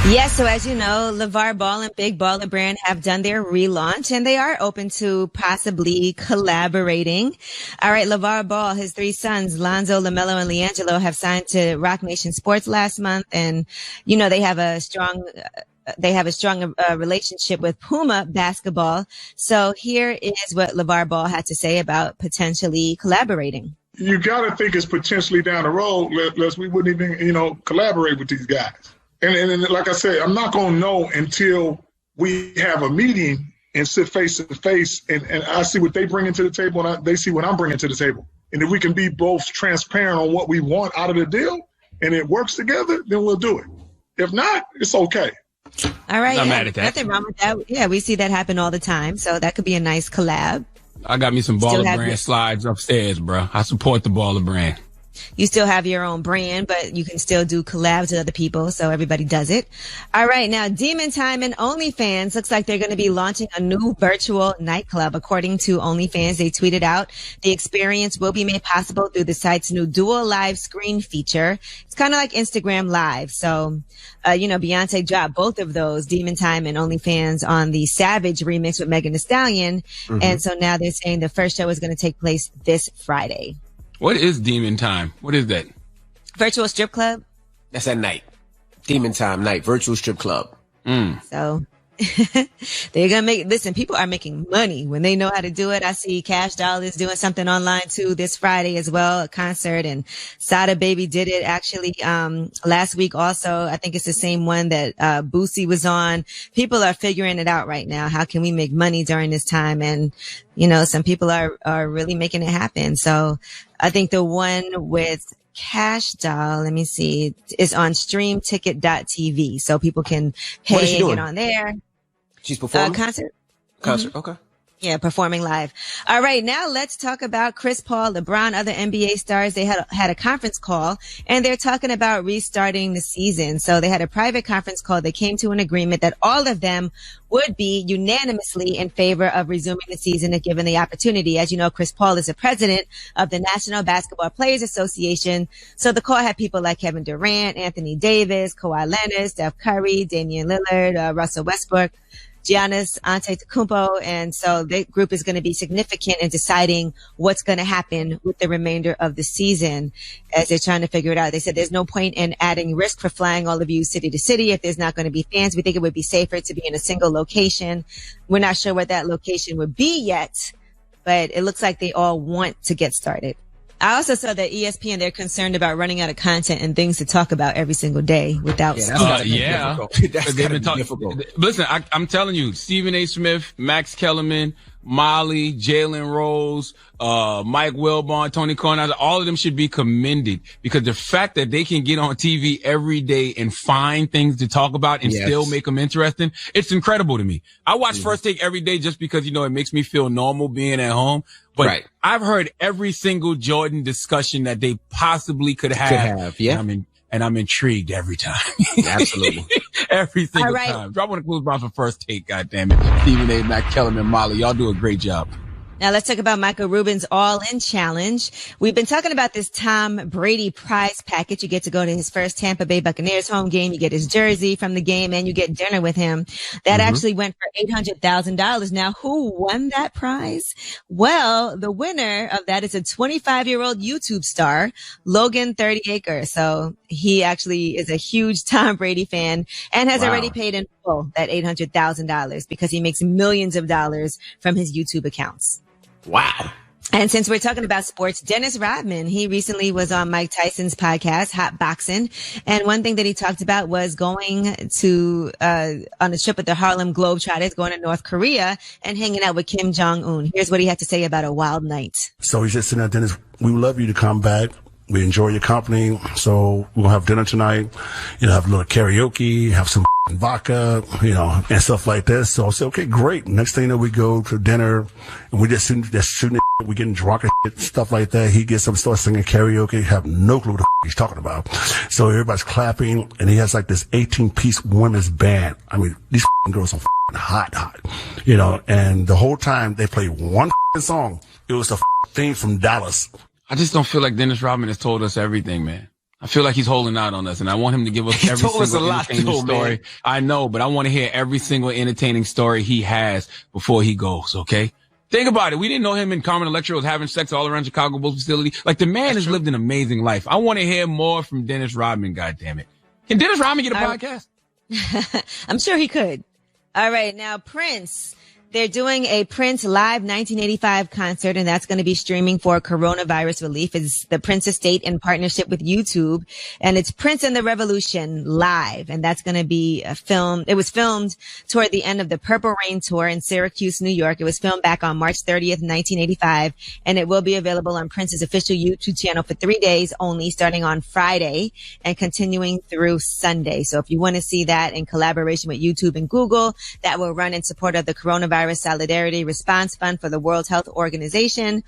Yes, so as you know, LeVar Ball and Big Baller Brand have done their relaunch, and they are open to possibly collaborating. All right, LeVar Ball, his 3 sons, Lonzo, LaMelo, and LiAngelo, have signed to Roc Nation Sports last month, and you know they have a strong relationship with Puma basketball. So here is what LeVar Ball had to say about potentially collaborating.
You got to think it's potentially down the road, lest we wouldn't even, collaborate with these guys. And like I said, I'm not going to know until we have a meeting and sit face to face and I see what they bring into the table and they see what I'm bringing to the table. And if we can be both transparent on what we want out of the deal and it works together, then we'll do it. If not, it's okay.
All right.
I'm mad at that.
Nothing wrong with that. Yeah, we see that happen all the time. So that could be a nice collab.
I got me some Baller Brand slides upstairs, bro. I support the Baller Brand.
You still have your own brand, but you can still do collabs with other people, so everybody does it. All right, now Demon Time and OnlyFans looks like they're going to be launching a new virtual nightclub. According to OnlyFans, they tweeted out the experience will be made possible through the site's new dual live screen feature. It's kind of like Instagram Live. So, Beyonce dropped both of those, Demon Time and OnlyFans, on the Savage remix with Megan Thee Stallion. Mm-hmm. And so now they're saying the first show is going to take place this Friday.
What is Demon Time? What is that?
Virtual strip club.
That's at night. Demon Time night. Virtual strip club.
So they're going to listen, people are making money when they know how to do it. I see Cash Doll is doing something online too this Friday as well, a concert, and Sada Baby did it actually, last week also. I think it's the same one that, Boosie was on. People are figuring it out right now. How can we make money during this time? And, some people are really making it happen. So I think the one with Cash Doll, let me see, is on streamticket.tv. So people can pay and get on there.
She's performing?
Concert.
Mm-hmm. Okay.
Yeah, performing live. All right, now let's talk about Chris Paul, LeBron, other NBA stars. They had a conference call, and they're talking about restarting the season. So they had a private conference call. They came to an agreement that all of them would be unanimously in favor of resuming the season if given the opportunity. As you know, Chris Paul is the president of the National Basketball Players Association. So the call had people like Kevin Durant, Anthony Davis, Kawhi Leonard, Steph Curry, Damian Lillard, Russell Westbrook, Giannis Antetokounmpo, and so the group is going to be significant in deciding what's going to happen with the remainder of the season as they're trying to figure it out. They said there's no point in adding risk for flying all of you city to city if there's not going to be fans. We think it would be safer to be in a single location. We're not sure what that location would be yet, but it looks like they all want to get started. I also saw that ESPN, they're concerned about running out of content and things to talk about every single day without.
Yeah,
that's
they've been
difficult.
Listen, I'm telling you, Stephen A. Smith, Max Kellerman, Molly, Jalen Rose, Mike Wilbon, Tony Kornheiser, all of them should be commended because the fact that they can get on TV every day and find things to talk about and still make them interesting, it's incredible to me. I watch First Take every day just because, it makes me feel normal being at home. But I've heard every single Jordan discussion that they possibly could have.
Yeah.
And I'm intrigued every time.
Absolutely.
Every single time. Drop on the Clues Bounce for First Take, goddammit. Stephen A., Matt Kellerman, Molly, y'all do a great job.
Now let's talk about Michael Rubin's All-In Challenge. We've been talking about this Tom Brady prize package. You get to go to his first Tampa Bay Buccaneers home game. You get his jersey from the game and you get dinner with him. That actually went for $800,000. Now, who won that prize? Well, the winner of that is a 25-year-old YouTube star, Logan 30 Acre. So he actually is a huge Tom Brady fan and has already paid in full that $800,000 because he makes millions of dollars from his YouTube accounts.
Wow.
And since we're talking about sports, Dennis Rodman, he recently was on Mike Tyson's podcast, Hot Boxing. And one thing that he talked about was going to, on a trip with the Harlem Globetrotters, going to North Korea and hanging out with Kim Jong-un. Here's what he had to say about a wild night.
So he's just saying, Dennis, we would love you to come back. We enjoy your company. So we'll have dinner tonight, have a little karaoke, have some vodka, and stuff like this. So I said, okay, great. Next thing you know, we go to dinner and we just shooting we getting drunk and shit, stuff like that. He gets up, starts singing karaoke, have no clue what the he's talking about. So everybody's clapping, and he has like this 18-piece women's band. I mean, these girls are hot, you know, and the whole time they play one song. It was the theme from Dallas.
I just don't feel like Dennis Rodman has told us everything, man. I feel like he's holding out on us, and I want him to give us every single entertaining story. Man. I know, but I want to hear every single entertaining story he has before he goes, okay? Think about it. We didn't know him and Carmen Electra was having sex all around Chicago Bulls facility. Like, the man has lived an amazing life. I want to hear more from Dennis Rodman, goddammit. Can Dennis Rodman get a podcast?
I'm sure he could. All right. Now, Prince. They're doing a Prince Live 1985 concert, and that's going to be streaming for coronavirus relief. It's the Prince Estate in partnership with YouTube, and it's Prince and the Revolution live, and that's going to be filmed. It was filmed toward the end of the Purple Rain tour in Syracuse, New York. It was filmed back on March 30th, 1985, and it will be available on Prince's official YouTube channel for 3 days only, starting on Friday and continuing through Sunday. So if you want to see that in collaboration with YouTube and Google, that will run in support of the Coronavirus Solidarity Response Fund for the World Health Organization.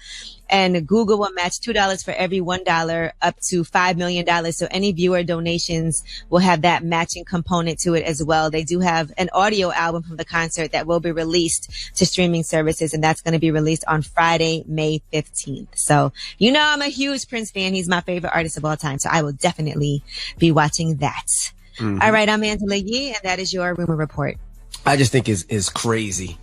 And Google will match $2 for every $1 up to $5 million. So any viewer donations will have that matching component to it as well. They do have an audio album from the concert that will be released to streaming services, and that's going to be released on Friday, May 15th. So, you know, I'm a huge Prince fan. He's my favorite artist of all time. So I will definitely be watching that. Mm-hmm. All right. I'm Angela Yee, and that is your Rumor Report.
I just think is crazy